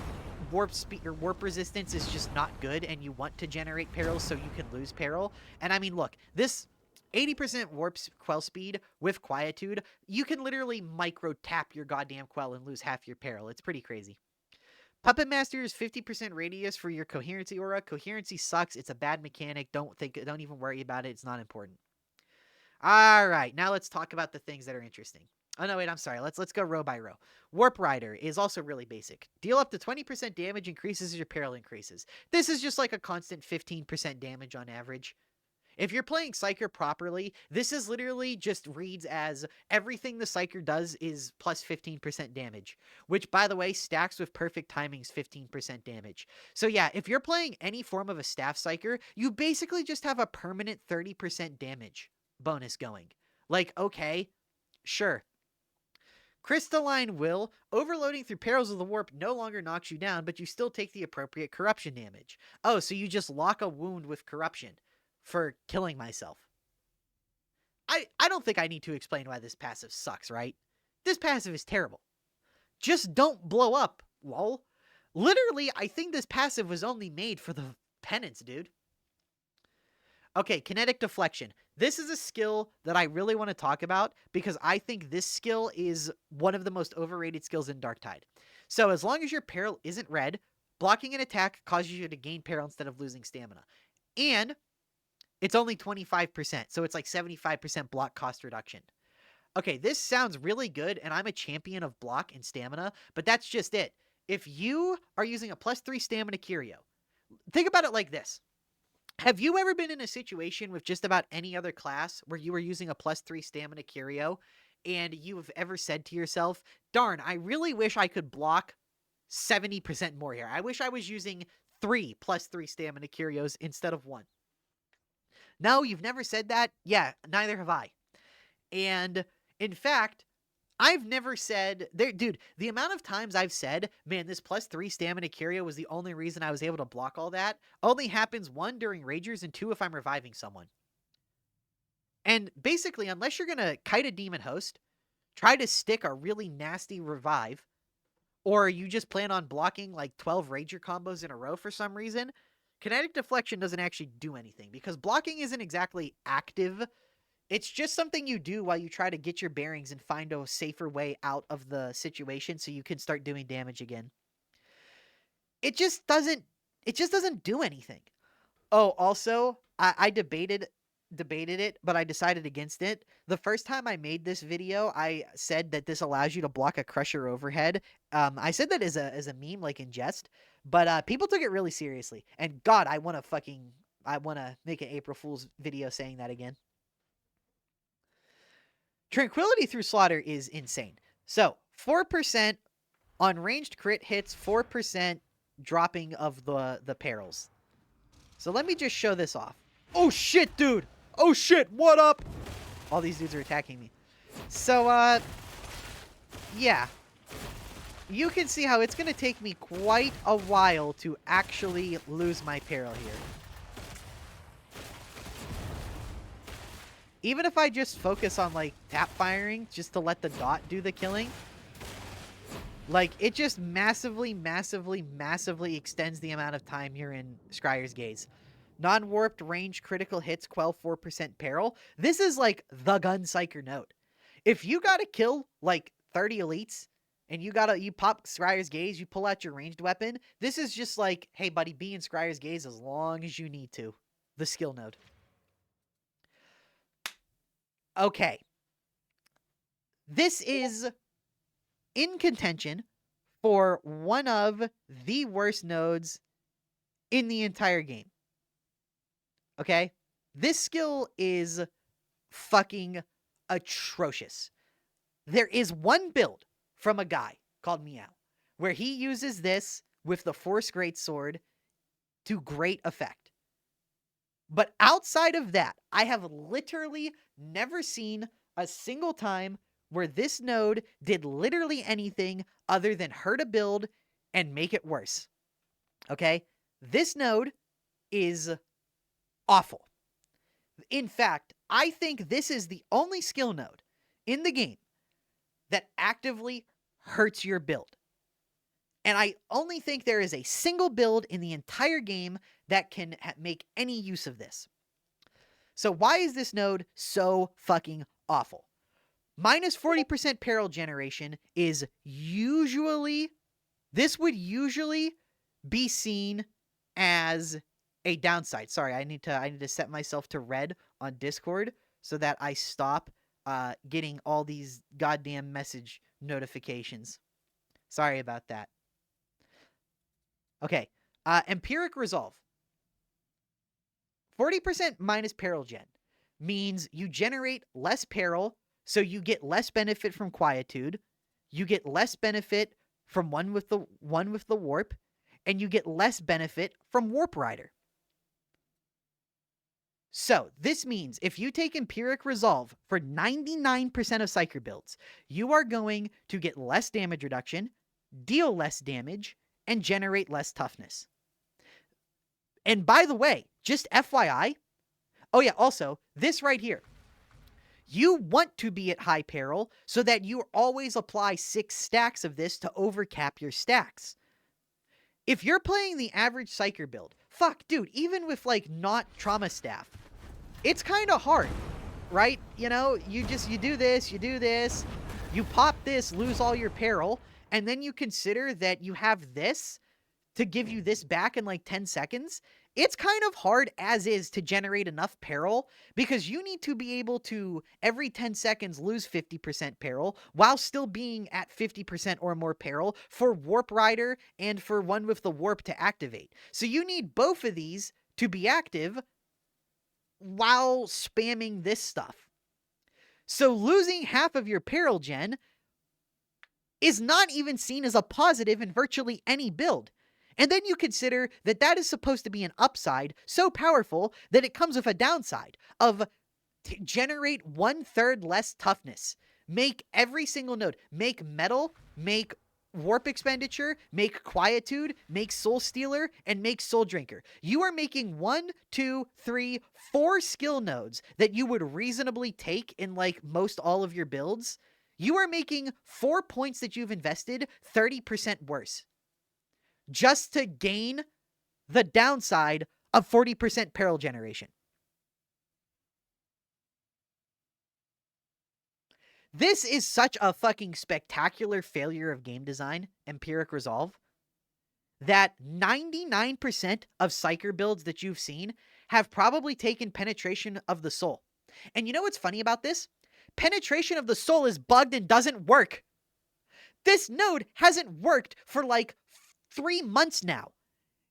warp speed or warp resistance is just not good, and you want to generate perils so you can lose peril. And I mean, look, this 80% warp quell speed with quietude, you can literally micro tap your goddamn quell and lose half your peril. It's pretty crazy. Puppet Master is 50% radius for your coherency aura. Coherency sucks. It's a bad mechanic. Don't even worry about it. It's not important. All right, now let's talk about the things that are interesting. Oh, no, wait, I'm sorry. Let's go row by row. Warp Rider is also really basic. Deal up to 20% damage increases as your peril increases. This is just like a constant 15% damage on average. If you're playing Psyker properly, this is literally just reads as everything the Psyker does is plus 15% damage, which, by the way, stacks with perfect timing's 15% damage. So yeah, if you're playing any form of a staff Psyker, you basically just have a permanent 30% damage bonus going. Like, okay, sure. Crystalline Will, overloading through Perils of the Warp no longer knocks you down, but you still take the appropriate corruption damage. Oh, so you just lock a wound with corruption for killing myself. I don't think I need to explain why this passive sucks, right? This passive is terrible. Just don't blow up, lol. Literally, I think this passive was only made for the penance, dude. Okay, kinetic deflection. This is a skill that I really want to talk about because I think this skill is one of the most overrated skills in Darktide. So as long as your peril isn't red, blocking an attack causes you to gain peril instead of losing stamina. And it's only 25%, so it's like 75% block cost reduction. Okay, this sounds really good, and I'm a champion of block and stamina, but that's just it. If you are using a +3 stamina curio, think about it like this. Have you ever been in a situation with just about any other class where you were using a +3 stamina curio and you've ever said to yourself, darn, I really wish I could block 70% more here. I wish I was using 3 +3 stamina curios instead of 1. No, you've never said that? Yeah, neither have I. And in fact, I've never said there, dude. The amount of times I've said, "Man, this +3 stamina curio was the only reason I was able to block all that," only happens one during ragers and two if I'm reviving someone. And basically, unless you're gonna kite a demon host, try to stick a really nasty revive, or you just plan on blocking like 12 rager combos in a row for some reason, kinetic deflection doesn't actually do anything because blocking isn't exactly active. It's just something you do while you try to get your bearings and find a safer way out of the situation so you can start doing damage again. It just doesn't do anything. Oh, also, I debated it, but I decided against it. The first time I made this video, I said that this allows you to block a crusher overhead. I said that as a meme, like in jest, but people took it really seriously. And God, I want to make an April Fool's video saying that again. Tranquility through slaughter is insane. So 4% on ranged crit hits, 4% dropping of the perils. So let me just show this off. Oh shit, dude! Oh shit, what up? All these dudes are attacking me. So, yeah. You can see how it's going to take me quite a while to actually lose my peril here. Even if I just focus on, like, tap firing, just to let the dot do the killing, like, it just massively, massively, massively extends the amount of time you're in Scryer's Gaze. Non-warped range critical hits quell 4% peril. This is, like, the gun psyker node. If you gotta kill, like, 30 elites, and you pop Scryer's Gaze, you pull out your ranged weapon, this is just like, hey, buddy, be in Scryer's Gaze as long as you need to. The skill node. Okay. This is in contention for one of the worst nodes in the entire game. Okay? This skill is fucking atrocious. There is one build from a guy called Meow where he uses this with the Force Greatsword to great effect. But outside of that, I have literally never seen a single time where this node did literally anything other than hurt a build and make it worse. Okay? This node is awful. In fact, I think this is the only skill node in the game that actively hurts your build. And I only think there is a single build in the entire game that can make any use of this. So why is this node so fucking awful? Minus 40% peril generation is usually, this would usually be seen as a downside. Sorry, I need to set myself to red on Discord so that I stop getting all these goddamn message notifications. Sorry about that. Okay, empiric resolve. 40% minus peril gen means you generate less peril, so you get less benefit from quietude, you get less benefit from one with the warp, and you get less benefit from warp rider. So this means if you take empiric resolve for 99% of psyker builds, you are going to get less damage reduction, deal less damage, and generate less toughness. And by the way, just FYI, oh yeah, also, this right here. You want to be at high peril so that you always apply 6 stacks of this to overcap your stacks. If you're playing the average psyker build, fuck, dude, even with, like, not trauma staff, it's kind of hard, right? You know, you do this, you pop this, lose all your peril, and then you consider that you have this to give you this back in like 10 seconds. It's kind of hard as is to generate enough peril because you need to be able to every 10 seconds lose 50% peril while still being at 50% or more peril for Warp Rider and for one with the warp to activate. So you need both of these to be active while spamming this stuff. So losing half of your peril gen is not even seen as a positive in virtually any build. And then you consider that that is supposed to be an upside so powerful that it comes with a downside of generate 1/3 less toughness, Make every single node. Make metal, make warp expenditure, make quietude, make soulstealer, and make Souldrinker. You are making 1, 2, 3, 4 skill nodes that you would reasonably take in like most all of your builds. You are making 4 points that you've invested 30% worse just to gain the downside of 40% peril generation. This is such a fucking spectacular failure of game design, empiric resolve, that 99% of psyker builds that you've seen have probably taken penetration of the soul. And you know what's funny about this? Penetration of the soul is bugged and doesn't work. This node hasn't worked for like 3 months now.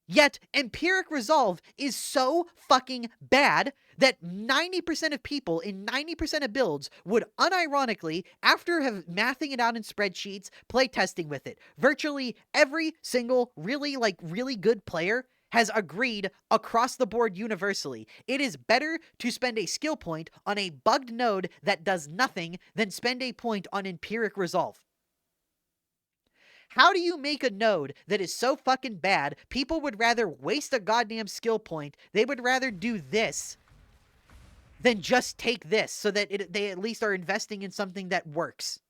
Yet empiric resolve is so fucking bad that 90% of people in 90% of builds would unironically, after mathing it out in spreadsheets, play testing with it. Virtually every single really good player has agreed across the board universally. It is better to spend a skill point on a bugged node that does nothing than spend a point on empiric resolve. How do you make a node that is so fucking bad, people would rather waste a goddamn skill point, they would rather do this than just take this so that they at least are investing in something that works?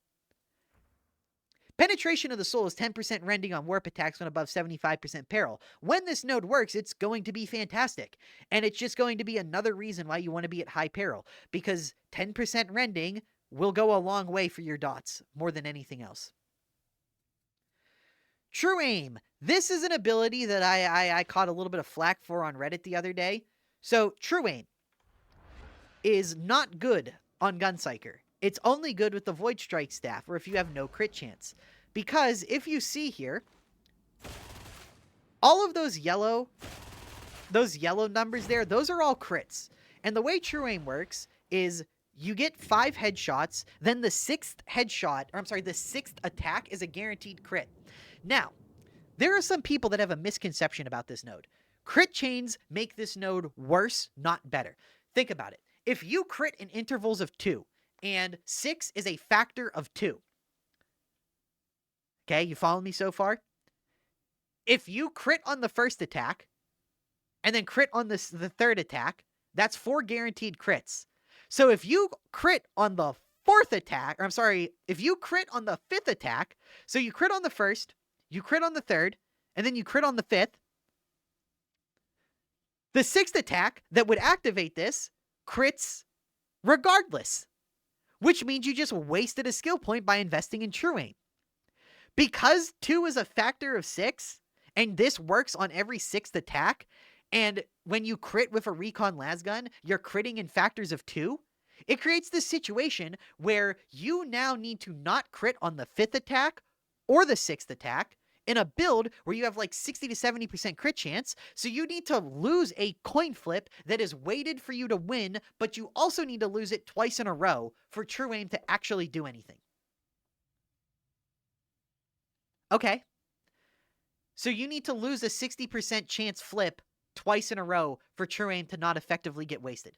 Penetration of the soul is 10% rending on warp attacks when above 75% peril. When this node works, it's going to be fantastic. And it's just going to be another reason why you want to be at high peril, because 10% rending will go a long way for your dots, more than anything else. True aim. This is an ability that I caught a little bit of flack for on Reddit the other day. So true aim is not good on Gunpsyker. It's only good with the Void Strike staff, or if you have no crit chance. Because if you see here, all of those yellow numbers there, those are all crits. And the way true aim works is you get 5 headshots, then the 6th headshot, or I'm sorry, the 6th attack is a guaranteed crit. Now, there are some people that have a misconception about this node. Crit chains make this node worse, not better. Think about it. If you crit in intervals of 2, and 6 is a factor of 2. Okay, you follow me so far? If you crit on the first attack, and then crit on the third attack, that's 4 guaranteed crits. So if you crit on the 4th attack, or I'm sorry, if you crit on the 5th attack, so you crit on the 1st, you crit on the 3rd, and then you crit on the 5th, the 6th attack that would activate this crits regardless, which means you just wasted a skill point by investing in true aim. Because 2 is a factor of 6, and this works on every 6th attack, and when you crit with a recon lasgun, you're critting in factors of 2, it creates this situation where you now need to not crit on the 5th attack or the 6th attack in a build where you have like 60 to 70% crit chance, so you need to lose a coin flip that is weighted for you to win, but you also need to lose it twice in a row for true aim to actually do anything. Okay. So you need to lose a 60% chance flip twice in a row for true aim to not effectively get wasted.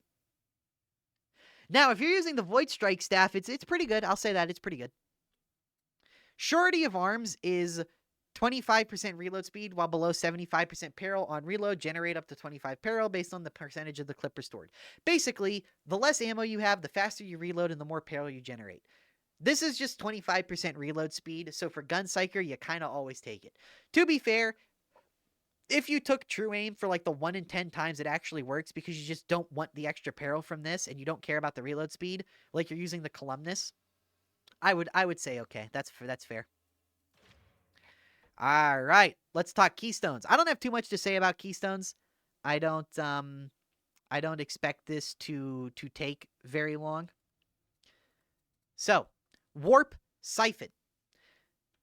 Now, if you're using the Void Strike staff, it's pretty good. I'll say that. It's pretty good. Surety of arms is 25% reload speed while below 75% peril. On reload, generate up to 25 peril based on the percentage of the clip restored. Basically, the less ammo you have, the faster you reload and the more peril you generate. This is just 25% reload speed, so for Gunpsyker, you kind of always take it. To be fair, if you took true aim for like the 1 in 10 times it actually works because you just don't want the extra peril from this and you don't care about the reload speed, like you're using the columnus, I would say okay, that's fair. All right, let's talk keystones. I don't have too much to say about keystones. I don't expect this to take very long. So, warp siphon.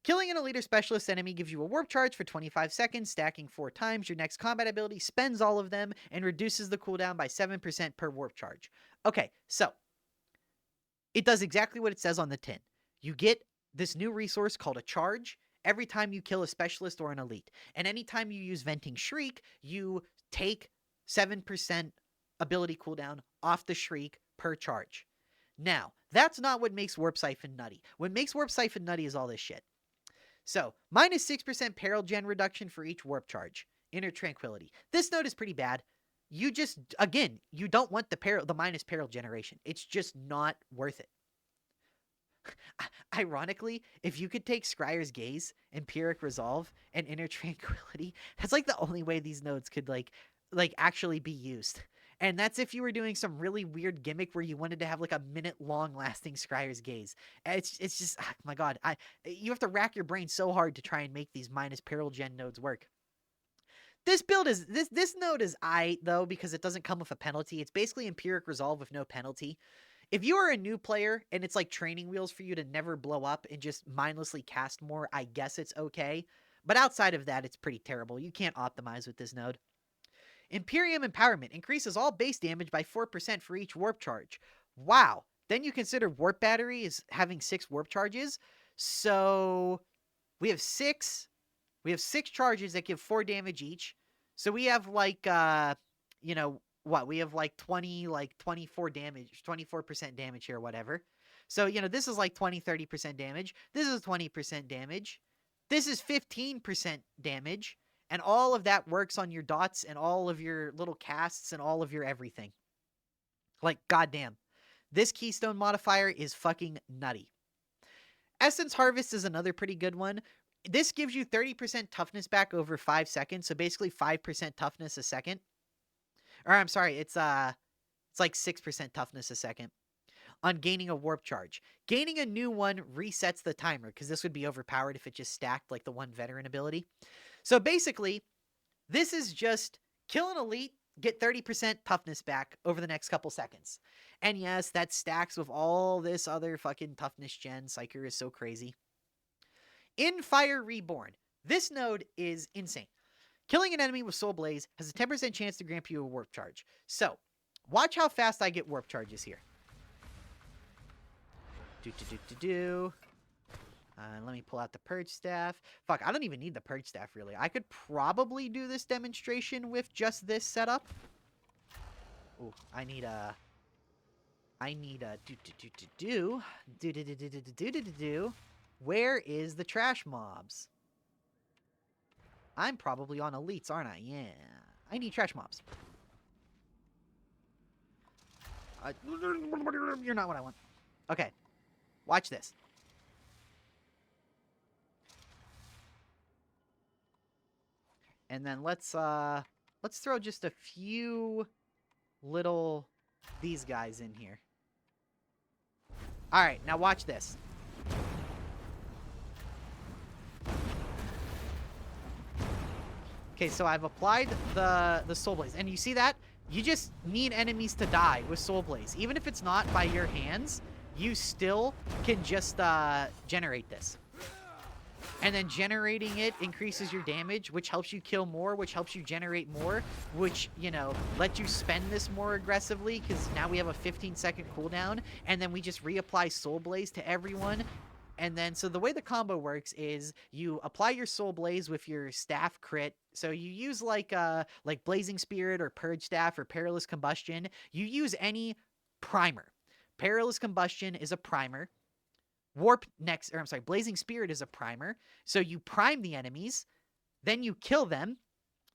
Killing an elite or specialist enemy gives you a warp charge for 25 seconds, stacking 4 times. Your next combat ability spends all of them and reduces the cooldown by 7% per warp charge. Okay, so it does exactly what it says on the tin. You get this new resource called a charge every time you kill a specialist or an elite. And anytime you use Venting Shriek, you take 7% ability cooldown off the Shriek per charge. Now, that's not what makes Warp Siphon nutty. What makes Warp Siphon nutty is all this shit. So, minus 6% peril gen reduction for each warp charge. Inner Tranquility. This node is pretty bad. You just, again, you don't want the minus peril generation. It's just not worth it. Ironically, if you could take Scryer's Gaze, Empiric Resolve, and Inner Tranquility, that's like the only way these nodes could like actually be used. And that's if you were doing some really weird gimmick where you wanted to have like a minute-long lasting Scryer's Gaze. It's just, oh my god, you have to rack your brain so hard to try and make these minus peril gen nodes work. This build is, this node is aight though, because it doesn't come with a penalty. It's basically Empiric Resolve with no penalty. If you are a new player and it's like training wheels for you to never blow up and just mindlessly cast more, I guess it's okay. But outside of that, it's pretty terrible. You can't optimize with this node. Imperium Empowerment increases all base damage by 4% for each warp charge. Wow. Then you consider Warp Battery as having 6 warp charges. So we have 6 charges that give 4 damage each. So we have like, you know, what? We have like 24 damage, 24% damage here, whatever. So, you know, this is like 20, 30% damage. This is 20% damage. This is 15% damage. And all of that works on your dots and all of your little casts and all of your everything. Like, goddamn. This keystone modifier is fucking nutty. Essence Harvest is another pretty good one. This gives you 30% toughness back over 5 seconds. So basically 5% toughness a second. Or I'm sorry, it's like 6% toughness a second on gaining a warp charge. Gaining a new one resets the timer because this would be overpowered if it just stacked like the one veteran ability. So basically, this is just kill an elite, get 30% toughness back over the next couple seconds. And yes, that stacks with all this other fucking toughness gen. Psyker is so crazy. In Fire Reborn, this node is insane. Killing an enemy with Soul Blaze has a 10% chance to grant you a warp charge. So, watch how fast I get warp charges here. Let me pull out the Purge Staff. Fuck, I don't even need the Purge Staff, really. I could probably do this demonstration with just this setup. Ooh, I need a... Where is the trash mobs? I'm probably on elites, aren't I? Yeah. I need trash mobs. You're not what I want. Okay. Watch this. And then let's throw just a few little these guys in here. All right, now watch this. Okay, so I've applied the Soul Blaze, and you see that? You just need enemies to die with Soul Blaze. Even if it's not by your hands, you still can just generate this. And then generating it increases your damage, which helps you kill more, which helps you generate more, which, you know, lets you spend this more aggressively, because now we have a 15-second cooldown, and then we just reapply Soul Blaze to everyone. And then, so the way the combo works is you apply your Soul Blaze with your staff crit. So you use like Blazing Spirit or Purge Staff or Perilous Combustion. You use any primer. Perilous Combustion is a primer. Blazing Spirit is a primer. So you prime the enemies, then you kill them.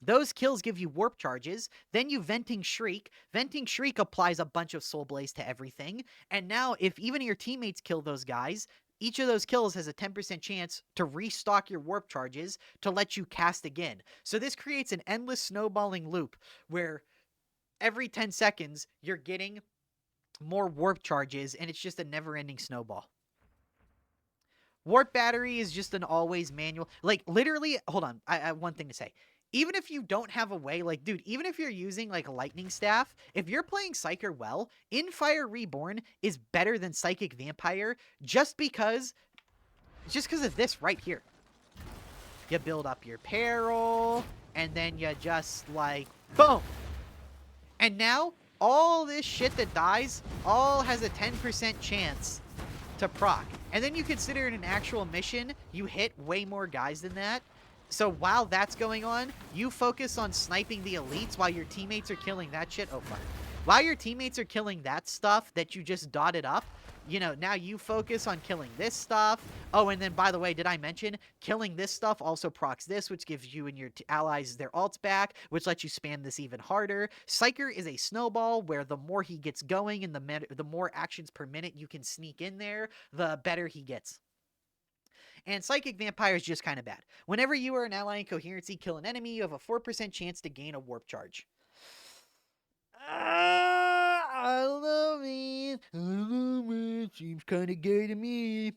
Those kills give you warp charges. Then you Venting Shriek. Venting Shriek applies a bunch of Soul Blaze to everything. And now if even your teammates kill those guys, each of those kills has a 10% chance to restock your warp charges to let you cast again. So this creates an endless snowballing loop where every 10 seconds you're getting more warp charges, and it's just a never-ending snowball. Warp Battery is just an always manual. Like, literally, hold on, I have one thing to say. Even if you don't have a way, like, dude, even if you're using, like, a Lightning Staff, if you're playing Psyker well, In Fire Reborn is better than Psychic Vampire just because of this right here. You build up your peril, and then you just, like, boom! And now, all this shit that dies, all has a 10% chance to proc. And then you consider it an actual mission, you hit way more guys than that. So while that's going on, you focus on sniping the elites while your teammates are killing that shit. Oh, fuck. While your teammates are killing that stuff that you just dotted up, you know, now you focus on killing this stuff. Oh, and then, by the way, did I mention killing this stuff also procs this, which gives you and your allies their ults back, which lets you spam this even harder. Psyker is a snowball where the more he gets going and the more actions per minute you can sneak in there, the better he gets. And Psychic Vampire is just kind of bad. Whenever you or an ally in coherency kill an enemy, you have a 4% chance to gain a warp charge. I don't know, man. I don't know, man. Seems kind of gay to me.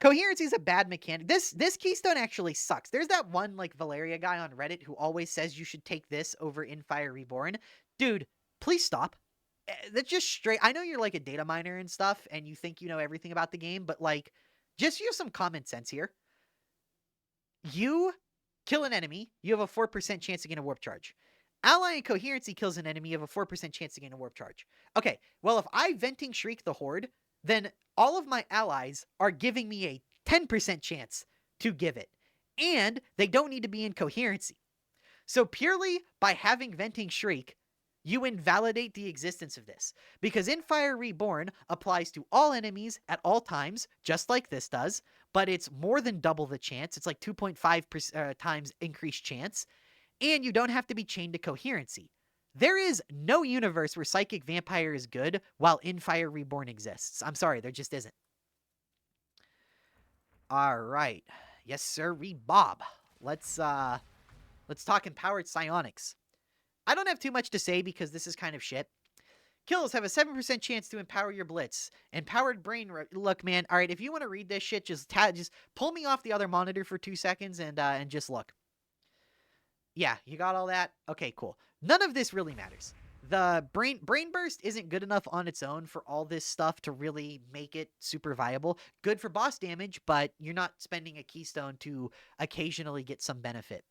Coherency is a bad mechanic. This keystone actually sucks. There's that one like Valeria guy on Reddit who always says you should take this over Wildfire Reborn. Dude, please stop. That's just straight. I know you're like a data miner and stuff, and you think you know everything about the game, but like, just use some common sense here. You kill an enemy, you have a 4% chance to gain a warp charge. Ally in coherency kills an enemy, you have a 4% chance to gain a warp charge. Okay, well, if I venting shriek the horde, then all of my allies are giving me a 10% chance to give it. And they don't need to be in coherency. So purely by having venting shriek, you invalidate the existence of this. Because Wildfire Reborn applies to all enemies at all times, just like this does, but it's more than double the chance. It's like 2.5 times increased chance. And you don't have to be chained to coherency. There is no universe where Psychic Vampire is good while Wildfire Reborn exists. I'm sorry, there just isn't. All right. Yes, sir, Bob. Let's talk empowered psionics. I don't have too much to say because this is kind of shit. Kills have a 7% chance to empower your blitz. Empowered brain... Look, man, all right, if you want to read this shit, just pull me off the other monitor for 2 seconds and just look. Yeah, you got all that? Okay, cool. None of this really matters. The brain burst isn't good enough on its own for all this stuff to really make it super viable. Good for boss damage, but you're not spending a keystone to occasionally get some benefit.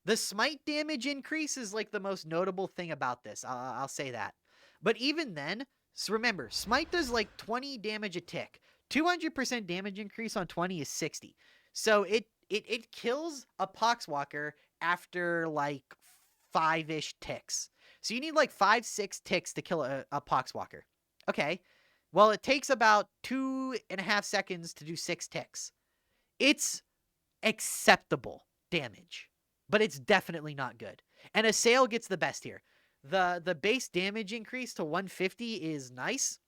The smite damage increase is like the most notable thing about this. I'll say that. But even then, so remember, smite does like 20 damage a tick. 200% damage increase on 20 is 60. So it kills a poxwalker after like 5-ish ticks. So you need like 5-6 ticks to kill a poxwalker. Okay. Well, it takes about 2.5 seconds to do 6 ticks. It's acceptable damage, but it's definitely not good. And a saale gets the best here. The base damage increase to 150 is nice.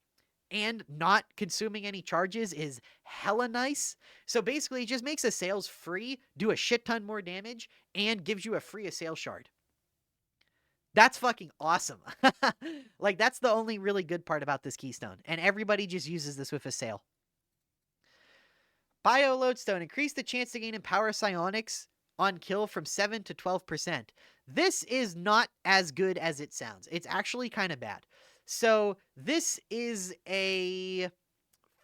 And not consuming any charges is hella nice. So basically, it just makes a saales free, do a shit ton more damage, and gives you a free saale shard. That's fucking awesome. Like, that's the only really good part about this keystone. And everybody just uses this with a saale. Bio lodestone. Increase the chance to gain empower psionics on kill from 7 to 12%. This is not as good as it sounds. It's actually kind of bad. So this is a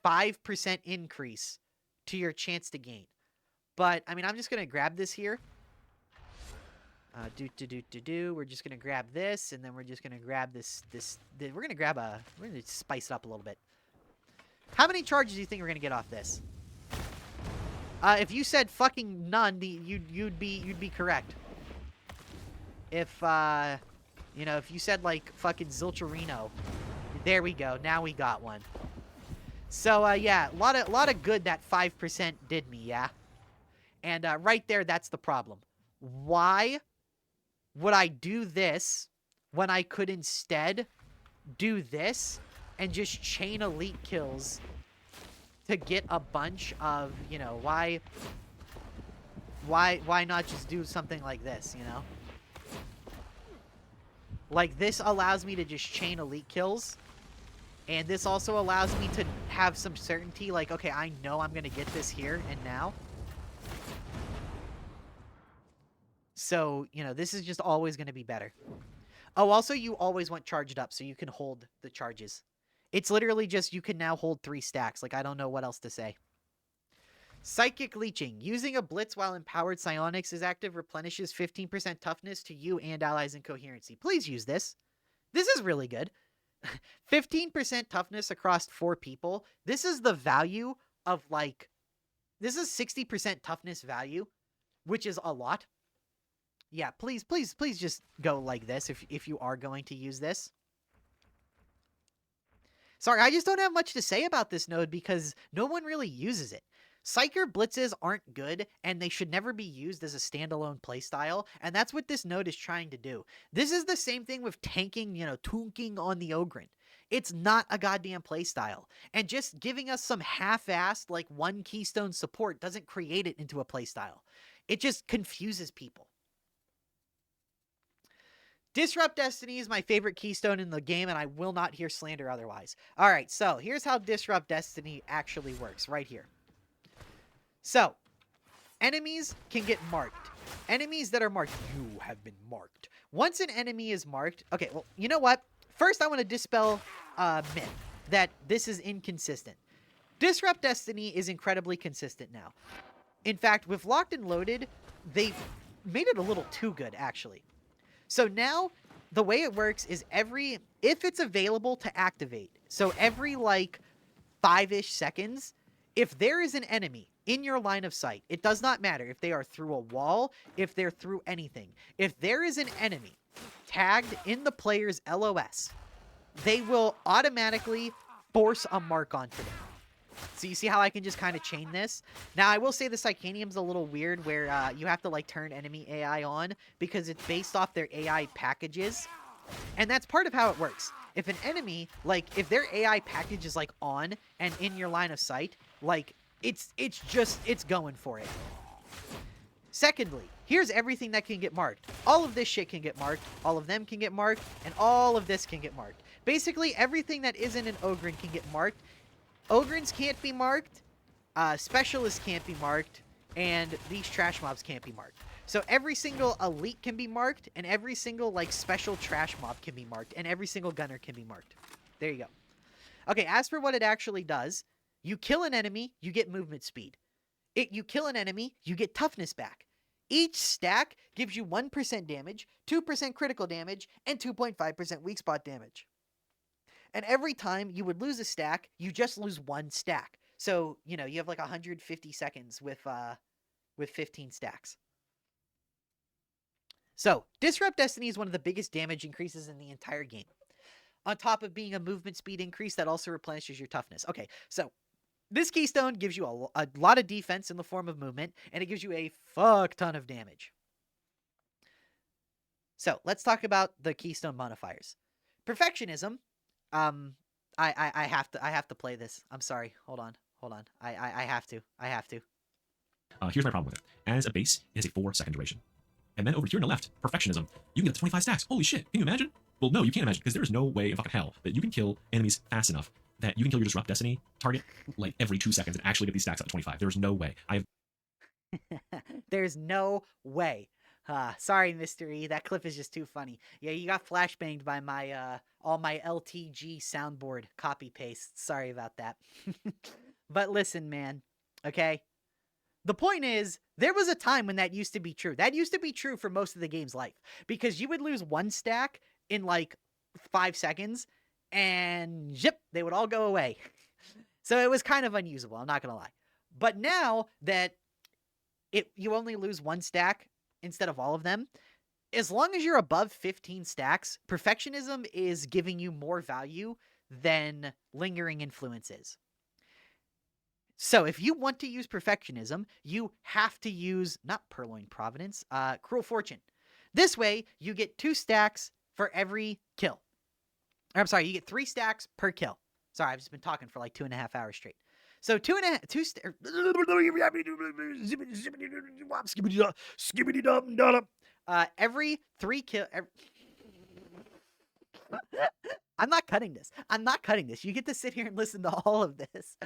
5% increase to your chance to gain. But, I mean, I'm just going to grab this here. We're just going to grab this, and then we're just going to grab this. We're going to spice it up a little bit. How many charges do you think we're going to get off this? If you said fucking none, you'd be correct. If, you know, if you said, like, fucking Zilcherino, there we go. Now we got one. So, yeah, a lot of good that 5% did me, yeah? And, right there, that's the problem. Why would I do this when I could instead do this and just chain elite kills to get a bunch of, you know, why not just do something like this, you know? Like, this allows me to just chain elite kills. And this also allows me to have some certainty. Like, okay, I know I'm going to get this here and now. So, you know, this is just always going to be better. Oh, also, you always want charged up so you can hold the charges. It's literally just you can now hold 3 stacks. Like, I don't know what else to say. Psychic Leeching. Using a Blitz while Empowered Psionics is active replenishes 15% toughness to you and allies in coherency. Please use this. This is really good. 15% toughness across 4 people. This is the value of, like... This is 60% toughness value, which is a lot. Yeah, please, please, please just go like this if you are going to use this. Sorry, I just don't have much to say about this node because no one really uses it. Psyker blitzes aren't good, and they should never be used as a standalone playstyle, and that's what this node is trying to do. This is the same thing with tanking, tunking on the Ogryn. It's not a goddamn playstyle, and just giving us some half-assed, like, one keystone support doesn't create it into a playstyle. It just confuses people. Disrupt Destiny is my favorite keystone in the game, and I will not hear slander otherwise. All right, so here's how Disrupt Destiny actually works, right here. So, enemies can get marked. Enemies that are marked, you have been marked. Once an enemy is marked, okay, well, you know what? First, I want to dispel myth that this is inconsistent. Disrupt Destiny is incredibly consistent now. In fact, with Locked and Loaded, they've made it a little too good, actually. So now, the way it works is if it's available to activate, so every, like, 5-ish seconds, if there is an enemy in your line of sight, it does not matter if they are through a wall, if they're through anything. If there is an enemy tagged in the player's LOS, they will automatically force a mark onto them. So you see how I can just kind of chain this? Now, I will say the Psycanium's a little weird where you have to, like, turn enemy AI on because it's based off their AI packages. And that's part of how it works. If an enemy, like, if their AI package is, like, on and in your line of sight, like, it's going for it. Secondly, here's everything that can get marked. All of this shit can get marked, all of them can get marked, and all of this can get marked. Basically, everything that isn't an Ogryn can get marked. Ogryns can't be marked, specialists can't be marked, and these trash mobs can't be marked. So every single elite can be marked, and every single, like, special trash mob can be marked, and every single gunner can be marked. There you go. Okay, as for what it actually does, you kill an enemy, you get movement speed. You kill an enemy, you get toughness back. Each stack gives you 1% damage, 2% critical damage, and 2.5% weak spot damage. And every time you would lose a stack, you just lose one stack. So, you have like 150 seconds with 15 stacks. So, Disrupt Destiny is one of the biggest damage increases in the entire game. On top of being a movement speed increase that also replenishes your toughness. Okay, so this keystone gives you a lot of defense in the form of movement, and it gives you a fuck ton of damage. So, let's talk about the keystone modifiers. Perfectionism. I have to play this. I'm sorry. Hold on. I have to. Here's my problem with it. As a base, it has a 4-second duration. And then over here on the left, perfectionism, you can get up to 25 stacks. Holy shit, can you imagine? Well, no, you can't imagine, because there is no way in fucking hell that you can kill enemies fast enough that you can kill your Disrupt Destiny target, like, every 2 seconds and actually get these stacks up to 25. There's no way. There's no way. Sorry, Mystery. That clip is just too funny. Yeah, you got flashbanged by my, all my LTG soundboard copy paste. Sorry about that. But listen, man. Okay? The point is, there was a time when that used to be true. That used to be true for most of the game's life. Because you would lose one stack in, like, 5 seconds, and zip, they would all go away. So it was kind of unusable, I'm not gonna lie. But now that you only lose one stack instead of all of them, as long as you're above 15 stacks, perfectionism is giving you more value than lingering influences. So if you want to use perfectionism, you have to use, not Purloined Providence, Cruel Fortune. This way, you get 2 stacks for every kill. I'm sorry, you get 3 stacks per kill. Sorry, I've just been talking for like 2.5 hours straight. So every 3 kill. I'm not cutting this. You get to sit here and listen to all of this.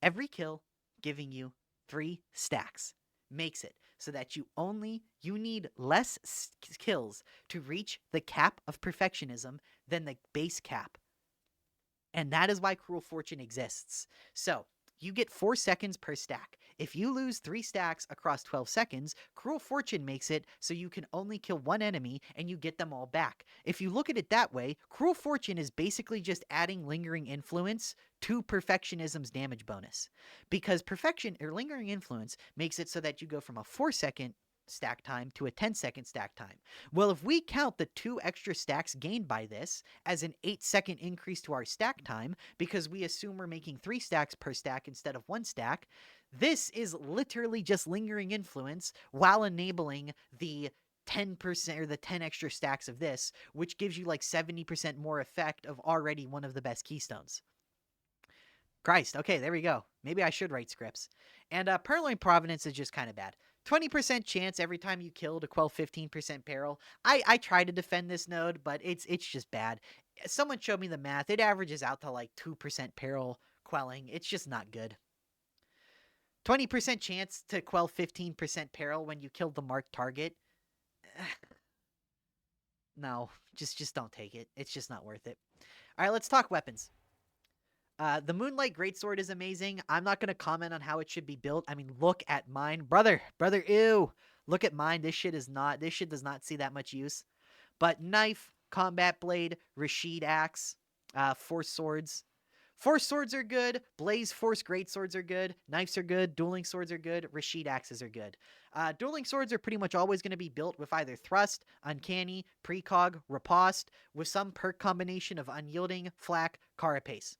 Every kill giving you 3 stacks makes it so that you need less kills to reach the cap of perfectionism than the base cap. And that is why Cruel Fortune exists. So, you get 4 seconds per stack. If you lose 3 stacks across 12 seconds, Cruel Fortune makes it so you can only kill one enemy and you get them all back. If you look at it that way, Cruel Fortune is basically just adding Lingering Influence to Perfectionism's damage bonus. Because Lingering Influence makes it so that you go from a 4-second stack time to a 10-second stack time. Well, if we count the 2 extra stacks gained by this as an 8-second increase to our stack time, because we assume we're making 3 stacks per stack instead of 1 stack, this is literally just lingering influence while enabling the 10% or the 10 extra stacks of this, which gives you like 70% more effect of already one of the best keystones. Christ, okay, there we go. Maybe I should write scripts. And Purloin Providence is just kind of bad. 20% chance every time you kill to quell 15% peril. I try to defend this node, but it's just bad. Someone showed me the math. It averages out to like 2% peril quelling. It's just not good. 20% chance to quell 15% peril when you kill the marked target. No, just don't take it. It's just not worth it. All right, let's talk weapons. The Moonlight Greatsword is amazing. I'm not going to comment on how it should be built. I mean, look at mine. Brother, ew. Look at mine. This shit does not see that much use. But knife, combat blade, Rashid axe, force swords. Force swords are good. Blaze force greatswords are good. Knives are good. Dueling swords are good. Rashid axes are good. Dueling swords are pretty much always going to be built with either thrust, uncanny, precog, riposte, with some perk combination of unyielding, flak, carapace.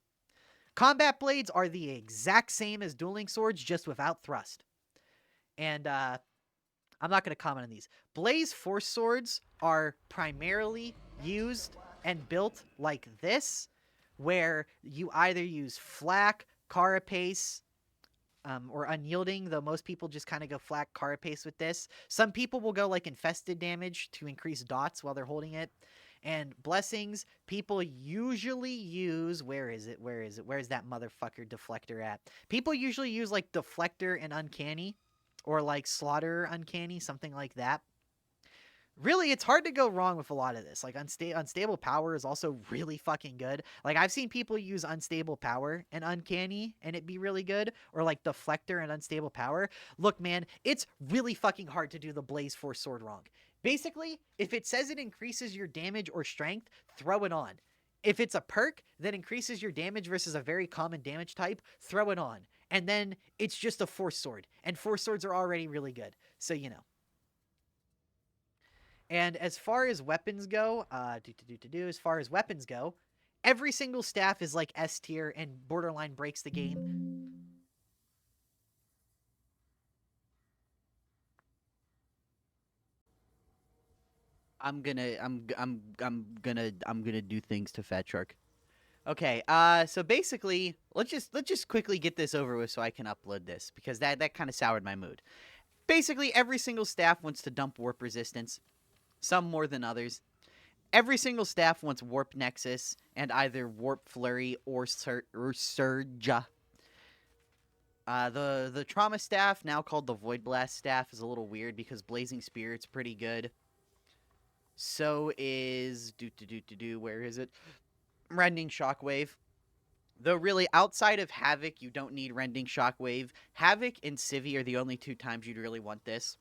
Combat blades are the exact same as dueling swords, just without thrust. And I'm not going to comment on these. Blaze force swords are primarily used and built like this, where you either use flak, carapace, or unyielding, though most people just kind of go flak, carapace with this. Some people will go like infested damage to increase dots while they're holding it. And blessings, people usually use, where is it? Where's that motherfucker deflector at? People usually use like deflector and uncanny, or like slaughter uncanny, something like that. Really, it's hard to go wrong with a lot of this. Like unstable power is also really fucking good. Like I've seen people use unstable power and uncanny and it be really good, or like deflector and unstable power. Look, man, it's really fucking hard to do the Blaze Force sword wrong. Basically, if it says it increases your damage or strength, throw it on. If it's a perk that increases your damage versus a very common damage type, throw it on. And then it's just a force sword, and force swords are already really good. So, you know. And as far as weapons go, every single staff is like S tier and borderline breaks the game. I'm gonna do things to Fat Shark. Okay, so basically, let's just quickly get this over with so I can upload this, because that kind of soured my mood. Basically, every single staff wants to dump warp resistance, some more than others. Every single staff wants warp nexus and either warp flurry or surge. The trauma staff, now called the void blast staff, is a little weird because blazing spirit's pretty good. So is where is it? Rending shockwave. Though really, outside of Havoc, you don't need Rending Shockwave. Havoc and Civi are the only 2 times you'd really want this.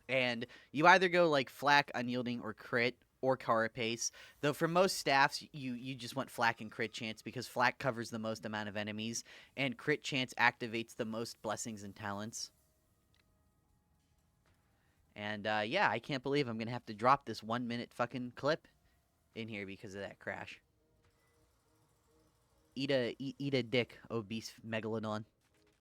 And you either go like flak, unyielding, or crit, or carapace. Though for most staffs, you just want flak and crit chance, because flak covers the most amount of enemies, and crit chance activates the most blessings and talents. And yeah, I can't believe I'm going to have to drop this 1-minute fucking clip in here because of that crash. Eat a dick, obese megalodon.